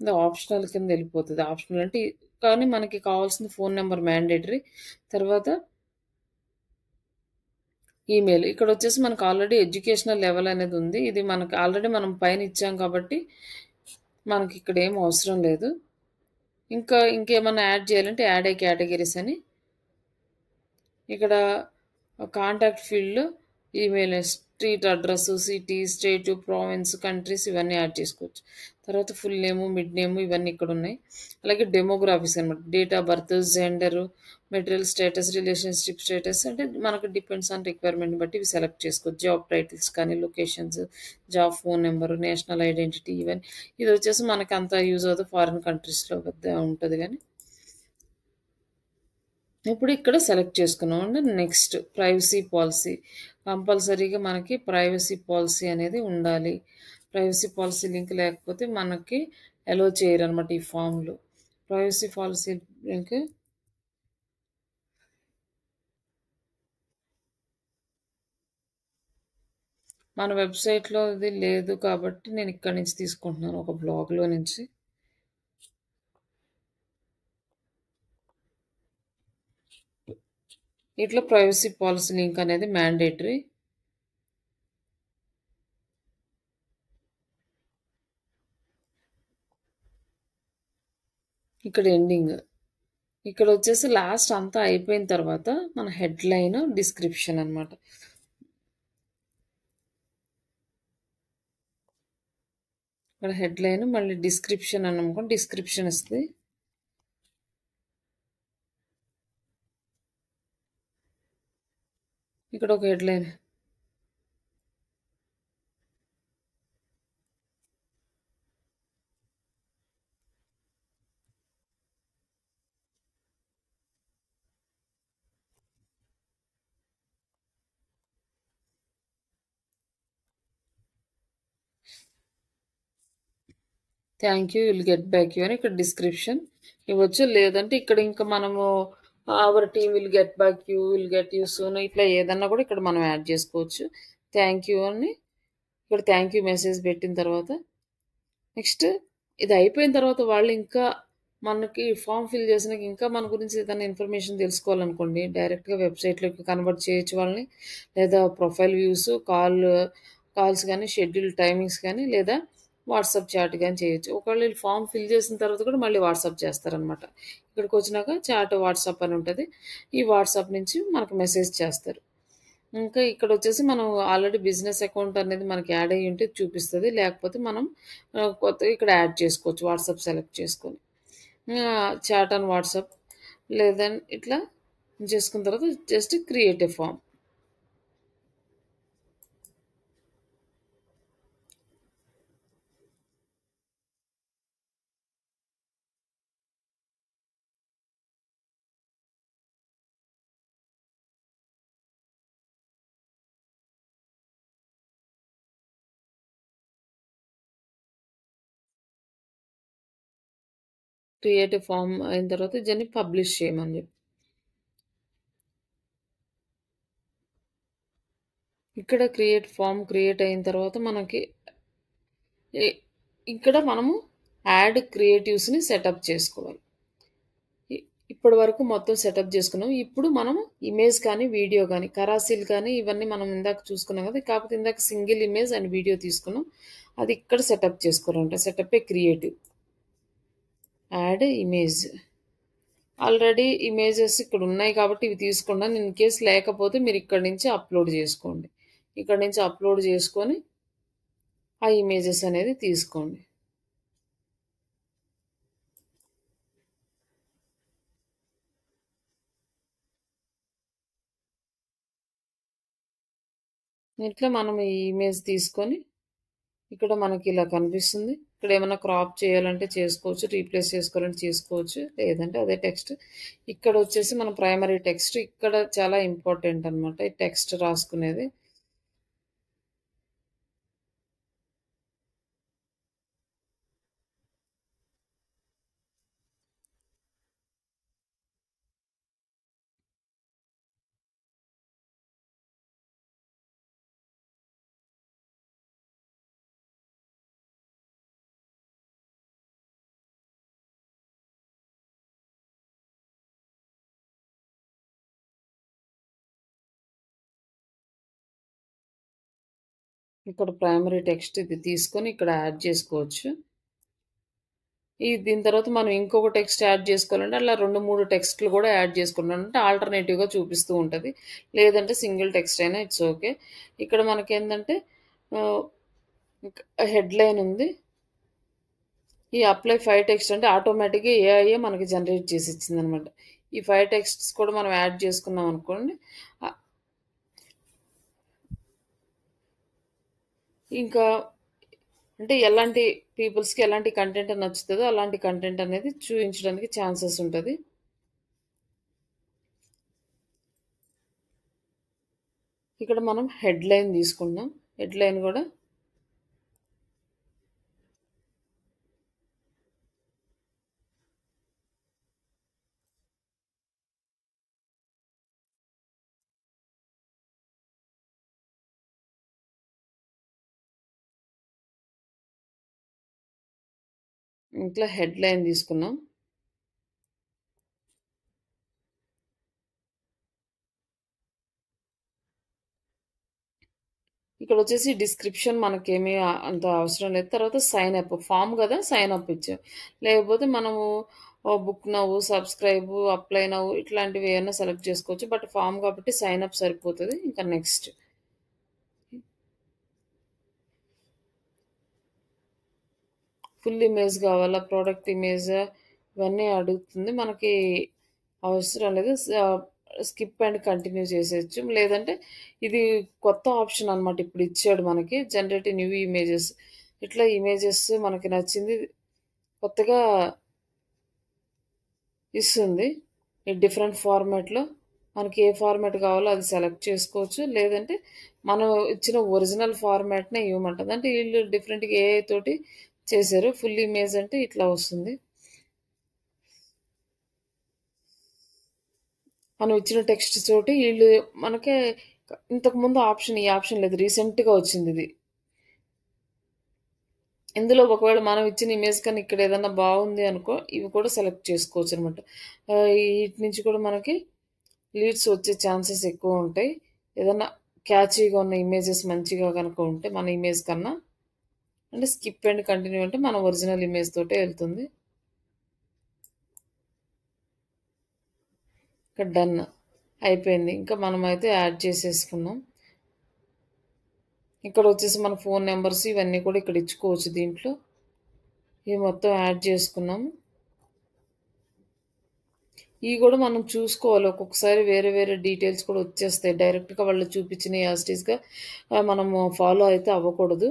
A: ఇది ఆప్షనల్ కింద వెళ్ళిపోతుంది. ఆప్షనల్ అంటే కానీ మనకి కావాల్సిన ఫోన్ నెంబర్ మ్యాండేటరీ. తర్వాత ఈమెయిల్. ఇక్కడ వచ్చేసి మనకు ఆల్రెడీ ఎడ్యుకేషనల్ లెవెల్ అనేది ఉంది. ఇది మనకు ఆల్రెడీ మనం పైన ఇచ్చాం కాబట్టి మనకి ఇక్కడ ఏం అవసరం లేదు. ఇంకేమన్నా యాడ్ చేయాలంటే యాడ్ ఏ కేటగిరీస్ అని ఇక్కడ కాంటాక్ట్ ఫీల్డ్లో email, street address, city, state, province, countries ఇవన్నీ యాడ్ చేసుకోవచ్చు. తర్వాత ఫుల్ నేము, మిడ్ నేము ఇవన్నీ ఇక్కడ ఉన్నాయి. అలాగే డెమోగ్రాఫీస్ అనమాట, date of birth, gender, material status, relationship status అంటే మనకు డిపెండ్స్ ఆన్ రిక్వైర్మెంట్ బట్టి ఇవి సెలెక్ట్ చేసుకోవచ్చు. జాబ్ టైటిల్స్ కానీ, locations, job phone number, national identity ఇవన్నీ. ఇది వచ్చేసి మనకి అంత యూజ్ అవుతుంది, ఫారిన్ కంట్రీస్లో పెద్ద ఉంటుంది. కానీ ఇప్పుడు ఇక్కడ సెలెక్ట్ చేసుకున్నాం అంటే నెక్స్ట్ ప్రైవసీ పాలసీ. కంపల్సరీగా మనకి ప్రైవసీ పాలసీ అనేది ఉండాలి. ప్రైవసీ పాలసీ లింక్ లేకపోతే మనకి అలో చేయరు అనమాట ఈ ఫామ్లో. ప్రైవసీ పాలసీ లింక్ మన వెబ్‌సైట్‌లో ఇది లేదు కాబట్టి నేను ఇక్కడి నుంచి తీసుకుంటున్నాను ఒక బ్లాగ్‌లో నుంచి. ఇట్లా ప్రైవసీ పాలసీ లింక్ అనేది మ్యాండేటరీ. ఇక్కడ ఎండింగ్. ఇక్కడొచ్చేసి లాస్ట్ అంతా అయిపోయిన తర్వాత మన హెడ్‌లైన్, డిస్క్రిప్షన్ అన్నమాట. ఇక్కడ హెడ్‌లైన్ మళ్ళీ డిస్క్రిప్షన్ అన్నామనుకోండి డిస్క్రిప్షన్ ఇస్తది. ఇక్కడ ఒక headline. Thank you. Will get back you అని ఇక్కడ డిస్క్రిప్షన్ ఇవ్వచ్చు. లేదంటే ఇక్కడ ఇంకా మనము our team will get back you, will get you soon ఇట్లా ఏదన్నా కూడా ఇక్కడ మనం యాడ్ చేసుకోవచ్చు. థ్యాంక్ యూ అని ఇక్కడ థ్యాంక్ యూ మెసేజ్ పెట్టిన తర్వాత నెక్స్ట్ ఇది అయిపోయిన తర్వాత వాళ్ళు ఇంకా మనకి ఫామ్ ఫిల్ చేసినాక ఇంకా మన గురించి ఏదైనా ఇన్ఫర్మేషన్ తెలుసుకోవాలనుకోండి డైరెక్ట్‌గా వెబ్‌సైట్‌లోకి కన్వర్ట్ చేయొచ్చు వాళ్ళని. లేదా ప్రొఫైల్ వ్యూస్, కాల్స్ గానీ, షెడ్యూల్ టైమింగ్స్ గానీ లేదా వాట్సాప్ చాట్ గానీ చేయొచ్చు. ఒకవేళ వీళ్ళు ఫామ్ ఫిల్ చేసిన తర్వాత కూడా మళ్ళీ వాట్సాప్ చేస్తారనమాట. ఇక్కడికొచ్చినాక చాట్ వాట్సాప్ అని ఉంటది. ఈ వాట్సాప్ నుంచి మనకు మెసేజ్ చేస్తారు. ఇంకా ఇక్కడొచ్చేసి మనం ఆల్రెడీ బిజినెస్ అకౌంట్ అనేది మనకి యాడ్ అయ్యి ఉంటే చూపిస్తది. లేకపోతే మనం కొత్తగా ఇక్కడ యాడ్ చేసుకోవచ్చు వాట్సాప్ సెలెక్ట్ చేసుకొని. చాట్ ఆన్ వాట్సాప్ ఇట్లా చేసుకున్న తర్వాత just create a form. Create a form అయిన తర్వాత దీన్ని పబ్లిష్ చేయమని చెప్పి. ఇక్కడ క్రియేట్ అయిన తర్వాత మనకి ఇ- ఇక్కడ మనము యాడ్ క్రియేటివ్స్ని సెటప్ చేసుకోవాలి. ఇ- ఇప్పటి వరకు మొత్తం సెటప్ చేసుకున్నాం. ఇప్పుడు మనం ఇమేజ్ కానీ వీడియో కానీ కరాసీలు కానీ ఇవన్నీ మనం ఇందాక చూసుకున్నాం కదా. కాకపోతే ఇందాక సింగిల్ ఇమేజ్ అండ్ వీడియో తీసుకున్నాం. అది ఇక్కడ సెటప్ చేసుకోవాలంట. Setup a creative ad image. Already images ఇక్కడ ఉన్నాయి కాబట్టి ఇవి తీసుకున్నాను. ఇన్ కేస్ లేకపోతే మీరు ఇక్కడ నుంచి అప్లోడ్ చేసుకోండి. ఇక్కడ నుంచి అప్లోడ్ చేసుకొని ఆ ఇమేజెస్ అనేది తీసుకోండి. ఇట్లా మనం ఈ ఇమేజ్ తీసుకొని ఇక్కడ మనకి ఇలా కనిపిస్తుంది. ఇక్కడ ఏమైనా క్రాప్ చేయాలంటే చేసుకోవచ్చు, రీప్లేస్ చేసుకోవాలంటే చేసుకోవచ్చు, లేదంటే అదే టెక్స్ట్. ఇక్కడ వచ్చేసి మన ప్రైమరీ టెక్స్ట్ ఇక్కడ చాలా ఇంపార్టెంట్ అనమాట ఈ టెక్స్ట్ రాసుకునేది. ఇక్కడ ప్రైమరీ టెక్స్ట్ ఇది తీసుకొని ఇక్కడ యాడ్ చేసుకోవచ్చు. దీని తర్వాత మనం ఇంకొక టెక్స్ట్ యాడ్ చేసుకోవాలంటే అలా 2, 3 టెక్స్ట్‌లు కూడా యాడ్ చేసుకున్నాం అంటే ఆల్టర్‌నేటివ్‌గా చూపిస్తూ ఉంటది. లేదంటే సింగిల్ టెక్స్ట్ అయినా ఇట్స్ ఓకే. ఇక్కడ మనకేందంటే ఆహ్, హెడ్‌లైన్ ఉంది. ఈ అప్లై 5 టెక్స్ట్ అంటే ఆటోమేటిక్‌గా ఏఐయే మనకి జనరేట్ చేసి ఇచ్చిందనమాట. ఈ 5 టెక్స్ట్స్ కూడా మనం యాడ్ చేసుకున్నాం అనుకోండి. ఆహ్, ఇంకా అంటే ఎలాంటి పీపుల్స్‌కి ఎలాంటి కంటెంట్ నచ్చుతదో అలాంటి కంటెంట్ అనేది చూయించడానికి ఛాన్సెస్ ఉంటది. ఇక్కడ మనం హెడ్‌లైన్ తీసుకుంటున్నాం. హెడ్‌లైన్ కూడా ఇట్లా హెడ్‌లైన్ తీసుకున్నాం. ఇక్కడొచ్చేసి డిస్క్రిప్షన్ మనకేమీ అంత అవసరం లేదు. తర్వాత సైన్ అప్ ఫార్మ్ గదా! సైన్ అప్ ఇచ్చాం. లేకపోతే మనము book now, subscribe, apply now ఇట్లాంటివి ఏమన్నా సెలెక్ట్ చేసుకోవచ్చు. బట్ ఫార్మ్ కాబట్టి సైన్ అప్ సరిపోతది. ఇంకా నెక్స్ట్. ఫుల్ ఇమేజ్ కావాలా? ప్రొడక్ట్ ఇమేజా? ఇవన్నీ అడుగుతుంది. మనకి అవసరం లేదు. స్కిప్ అండ్ కంటిన్యూ చేసేయొచ్చు. లేదంటే ఇది కొత్త ఆప్షన్ అనమాట. ఇప్పుడు ఇచ్చాడు మనకి. Generate new images. ఇట్లా ఇమేజెస్ మనకి నచ్చింది కొత్తగా ఇస్తుంది. ఈ డిఫరెంట్ ఫార్మాట్‌లో మనకి ఏ ఫార్మాట్ కావాలో అది సెలెక్ట్ చేసుకోవచ్చు. లేదంటే మనం ఇచ్చిన ఒరిజినల్ ఫార్మాట్‌నే ఇవ్వమంటది. అంటే ఈళ్ళు డిఫరెంట్‌గా ఏఐ తోటి చేశారు. ఫుల్ ఇమేజ్ అంటే ఇట్లా వస్తుంది. మనం ఇచ్చిన టెక్స్ట్ తోటి ఈళ్ళు మనకే ఇంతకుముందు ఈ ఆప్షన్ లేదు. రీసెంట్‌గా వచ్చిందిది. ఇందులో ఒకవేళ మనం ఇచ్చిన ఇమేజ్ కన్నా ఇక్కడ ఏదన్నా బావుంది అనుకో, ఇవి కూడా సెలెక్ట్ చేసుకోవచ్చనమాట. ఈటి నుంచి కూడా మనకి లీడ్స్ వచ్చే ఛాన్సెస్ ఎక్కువుంటాయి. ఏదన్నా క్యాచీగా ఉన్న ఇమేజెస్ మంచిగా గనక ఉంటే మన ఇమేజ్ కన్నా అంటే స్కిప్ అండ్ కంటిన్యూ అంటే మన ఒరిజినల్ ఇమేజ్ తోటే ఎళ్తుంది. ఇక్కడ డన్ అయిపోయింది. ఇంకా మనమైతే యాడ్ చేసేసుకున్నాం. ఇక్కడొచ్చేసి మన ఫోను నంబర్స్ ఇవన్నీ కూడా ఇక్కడ ఇచ్చుకోవచ్చు దీంట్లో. ఇవి మొత్తం యాడ్ చేసుకున్నాము. ఇవి కూడా మనం చూసుకోవాలి. ఒక్కొక్కసారి వేరే వేరే డీటెయిల్స్ కూడా వచ్చేస్తాయి. డైరెక్ట్‌గా వాళ్ళు చూపించినయి యాజ్ ఇట్ ఈస్‌గా మనము ఫాలో అయితే అవ్వకూడదు.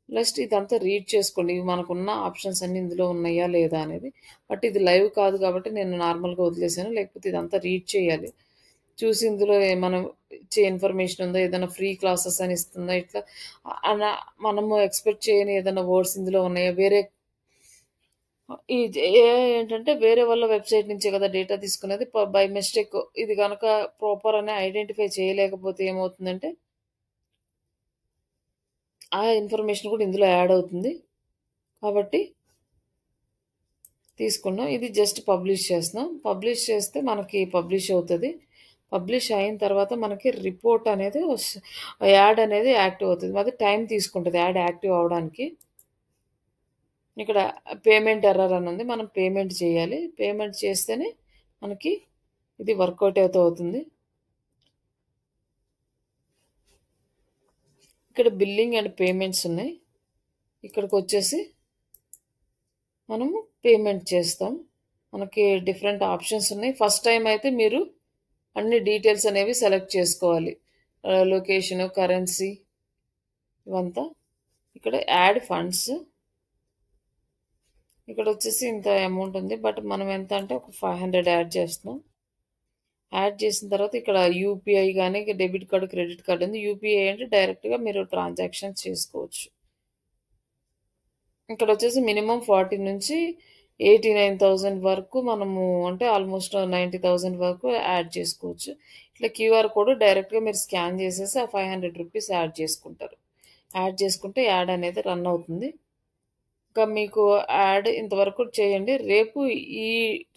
A: జస్ట్ ఇదంతా రీడ్ చేసుకోండి. ఇవి మనకున్న ఆప్షన్స్ అన్నీ ఇందులో ఉన్నాయా? లేదా? అనేది. బట్ ఇది లైవ్ కాదు కాబట్టి నేను నార్మల్‌గా వదిలేసాను. లేకపోతే ఇదంతా రీడ్ చేయాలి. చూసి ఇందులో మనం ఇచ్చే ఇన్ఫర్మేషన్ ఉందా? ఏదైనా ఫ్రీ క్లాసెస్ అని ఇస్తుందా? ఇట్లా అన మనము ఎక్స్‌పెక్ట్ చేయని ఏదైనా వర్డ్స్ ఇందులో ఉన్నాయా? వేరే ఈ ఏఐ ఏంటంటే వేరే వాళ్ళ వెబ్‌సైట్ నుంచే కదా డేటా తీసుకునేది. బై మిస్టేక్ ఇది గనక ప్రాపర్ అని ఐడెంటిఫై చేయలేకపోతే ఏమవుతుందంటే, ఆ ఇన్ఫర్మేషన్ కూడా ఇందులో యాడ్ అవుతుంది. కాబట్టి తీసుకున్నాం. ఇది జస్ట్ పబ్లిష్ చేస్తున్నాం. పబ్లిష్ చేస్తే మనకి పబ్లిష్ అవుతది. పబ్లిష్ అయిన తర్వాత మనకి రిపోర్ట్ అనేది యాడ్ అనేది యాక్టివ్ అవుతది. అది టైం తీసుకుంటది యాడ్ యాక్టివ్ అవ్వడానికి. ఇక్కడ పేమెంట్ ఎర్రర్ అని ఉంది. మనం పేమెంట్ చేయాలి. పేమెంట్ చేస్తేనే మనకి ఇది వర్కౌట్ అయితే అవుతుంది. ఇక్కడ బిల్లింగ్ అండ్ పేమెంట్స్ ఉన్నాయి. ఇక్కడికొచ్చేసి మనము పేమెంట్ చేస్తాం. మనకి డిఫరెంట్ ఆప్షన్స్ ఉన్నాయి. ఫస్ట్ టైమ్ అయితే మీరు అన్ని డీటెయిల్స్ అనేవి సెలెక్ట్ చేసుకోవాలి. లొకేషను, కరెన్సీ ఇవంతా. ఇక్కడ యాడ్ ఫండ్స్. ఇక్కడొచ్చేసి ఇంత అమౌంట్ ఉంది. బట్ మనం ఎంత అంటే ఒక 500 యాడ్ చేస్తున్నాం. యాడ్ చేసిన తర్వాత ఇక్కడ యూపీఐ గానీ, డెబిట్ కార్డ్, క్రెడిట్ కార్డ్ ఉంది. యూపీఐ అంటే డైరెక్ట్‌గా మీరు ట్రాన్సాక్షన్స్ చేసుకోవచ్చు. ఇక్కడొచ్చేసి మినిమమ్ 40 నుంచి 89,000 వరకు మనము అంటే ఆల్మోస్ట్ 90,000 వరకు యాడ్ చేసుకోవచ్చు. ఇట్లా క్యూఆర్ కోడ్ డైరెక్ట్‌గా మీరు స్కాన్ చేసేసి ఆ ₹500 యాడ్ చేసుకుంటారు. యాడ్ చేసుకుంటే యాడ్ అనేది రన్ అవుతుంది. ఇంకా మీకు యాడ్ ఇంతవరకు చేయండి. రేపు ఈ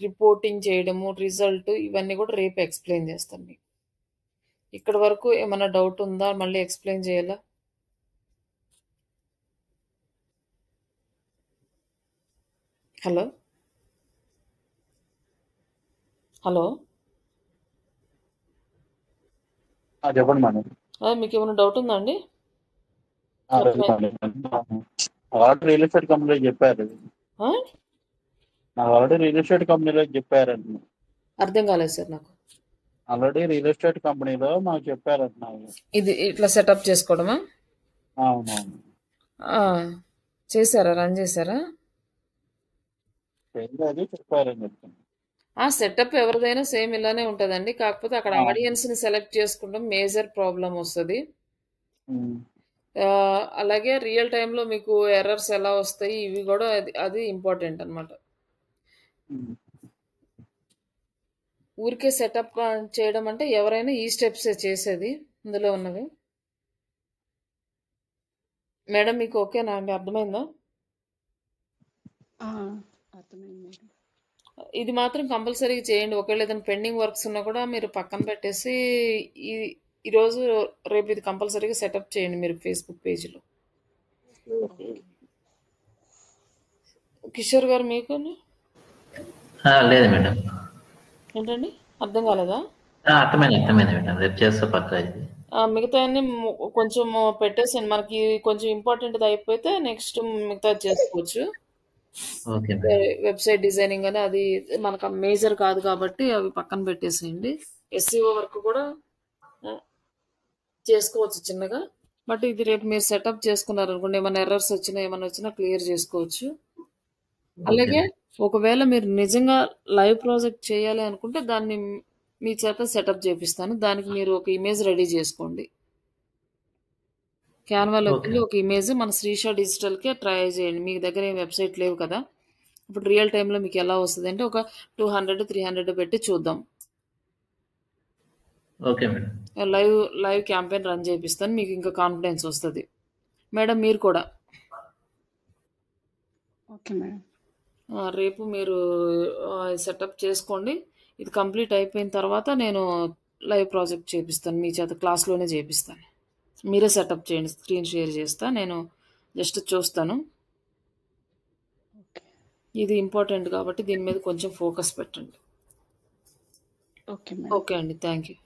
A: రిపోర్టింగ్ చేయడము, రిజల్ట్ ఇవన్నీ కూడా రేపు ఎక్స్‌ప్లెయిన్ చేస్తాను మీకు. ఇక్కడి వరకు ఏమన్నా డౌట్ ఉందా? మళ్ళీ ఎక్స్‌ప్లెయిన్ చేయాలా? హలో? హలో?
C: చెప్పండి మేడం.
A: మీకేమైనా డౌట్ ఉందా అండి?
C: లేదు
A: అర్థమైందా?
C: మేడం. ఆల్రెడీ రియల్ ఎస్టేట్ కంపెనీలో చెప్పారు.
A: ఆ?
C: నాకు ఆల్రెడీ రియల్ ఎస్టేట్ కంపెనీలో చెప్పారండి.
A: అర్థం కాలేదు సార్ నాకు.
C: ఆల్రెడీ రియల్ ఎస్టేట్ కంపెనీలో మాకు చెప్పారండి నాకు.
A: ఇది ఇట్లా సెటప్ చేసుకోవడమా?
C: అవునవును.
A: ఆ! చేశారా? రన్ చేశారా?
C: అది చెప్పారని చెప్తాను.
A: సెటప్ ఎవరిదైనా సేమ్ ఇలానే ఉంటదండి. కాకపోతే అక్కడ
C: అవును.
A: ఆడియన్స్‌ని సెలెక్ట్ చేసుకుంటాం మేజర్ ప్రాబ్లమ్ వస్తది.
C: ఉమ్.
A: అలాగే రియల్ టైమ్‌లో మీకు ఎర్రర్స్ ఎలా వస్తాయి ఇవి గూడా అది ఇంపార్టెంట్ అన్నమాట.
C: ఉమ్.
A: ఊరికే సెటప్ చేయడం అంటే ఎవరైనా ఈ స్టెప్సే చేసేది ఇందులో ఉన్నవి. మేడం మీకు ఓకేనా అండి? అర్థమైందా?
D: ఆ! అర్థమైంది మేడం.
A: ఇది మాత్రం కంపల్సరీగా చేయండి. ఒకవేళ ఏదైనా పెండింగ్ వర్క్స్ ఉన్నా కూడా మీరు పక్కన పెట్టేసి ఈ ఈరోజు, రేపు ఇది కంపల్సరీగా సెటప్ చేయండి మీరు ఫేస్‌బుక్ పేజ్‌లో.
D: ఓకే.
A: కిషోర్ గారు మీకును?
B: లేదు మేడం.
A: ఏంటండి? అర్థం కాలేదా?
B: అర్థమైంది మేడం. రేపు చేస్తా పక్కా ఇది.
A: మిగతాయన్నీ కొంచెం పెట్టేసేయండి. మనకి కొంచెం ఇంపార్టెంట్‌ది అయిపోతే నెక్స్ట్ మిగతాది చేసుకోవచ్చు.
B: Okay madam.
A: వెబ్‌సైట్ డిజైనింగ్ అని అది మనకు మేజర్ కాదు కాబట్టి అవి పక్కన పెట్టేసేయండి. ఎస్‌సీఓ వర్క్ కూడా చేసుకోవచ్చు చిన్నగా. బట్ ఇది రేపు మీరు సెటప్ చేసుకున్నారనుకోండి, ఏమైనా ఎర్రర్స్ వచ్చినా, ఏమైనా వచ్చినా క్లియర్ చేసుకోవచ్చు. అలాగే ఒకవేళ మీరు నిజంగా లైవ్ ప్రాజెక్ట్ చేయాలి అనుకుంటే దాన్ని మీ చేత సెటప్ చేపిస్తాను. దానికి మీరు ఒక ఇమేజ్ రెడీ చేసుకోండి. క్యాన్వాలోకి వెళ్ళి ఒక ఇమేజ్ మన శ్రీషా డిజిటల్కే ట్రై చేయండి. మీ దగ్గర ఏం వెబ్సైట్ లేవు కదా, ఇప్పుడు రియల్ టైంలో మీకు ఎలా వస్తుంది అంటే ఒక 200, 300 పెట్టి చూద్దాం.
B: Okay madam.
A: Live campaign run చేపిస్తాను, మీకు ఇంకా కాన్ఫిడెన్స్ వస్తుంది. మేడం మీరు కూడా
D: ఓకే మేడం.
A: రేపు మీరు సెటప్ చేసుకోండి. ఇది కంప్లీట్ అయిపోయిన తర్వాత నేను లైవ్ ప్రాజెక్ట్ చేపిస్తాను, మీ చేత క్లాస్లోనే చేపిస్తాను. మీరే సెటప్ చేయండి, స్క్రీన్ షేర్ చేస్తా, నేను జస్ట్ చూస్తాను.
D: ఓకే.
A: ఇది ఇంపార్టెంట్ కాబట్టి దీని మీద కొంచెం ఫోకస్ పెట్టండి.
D: Okay madam.
A: ఓకే అండి, థ్యాంక్ యూ.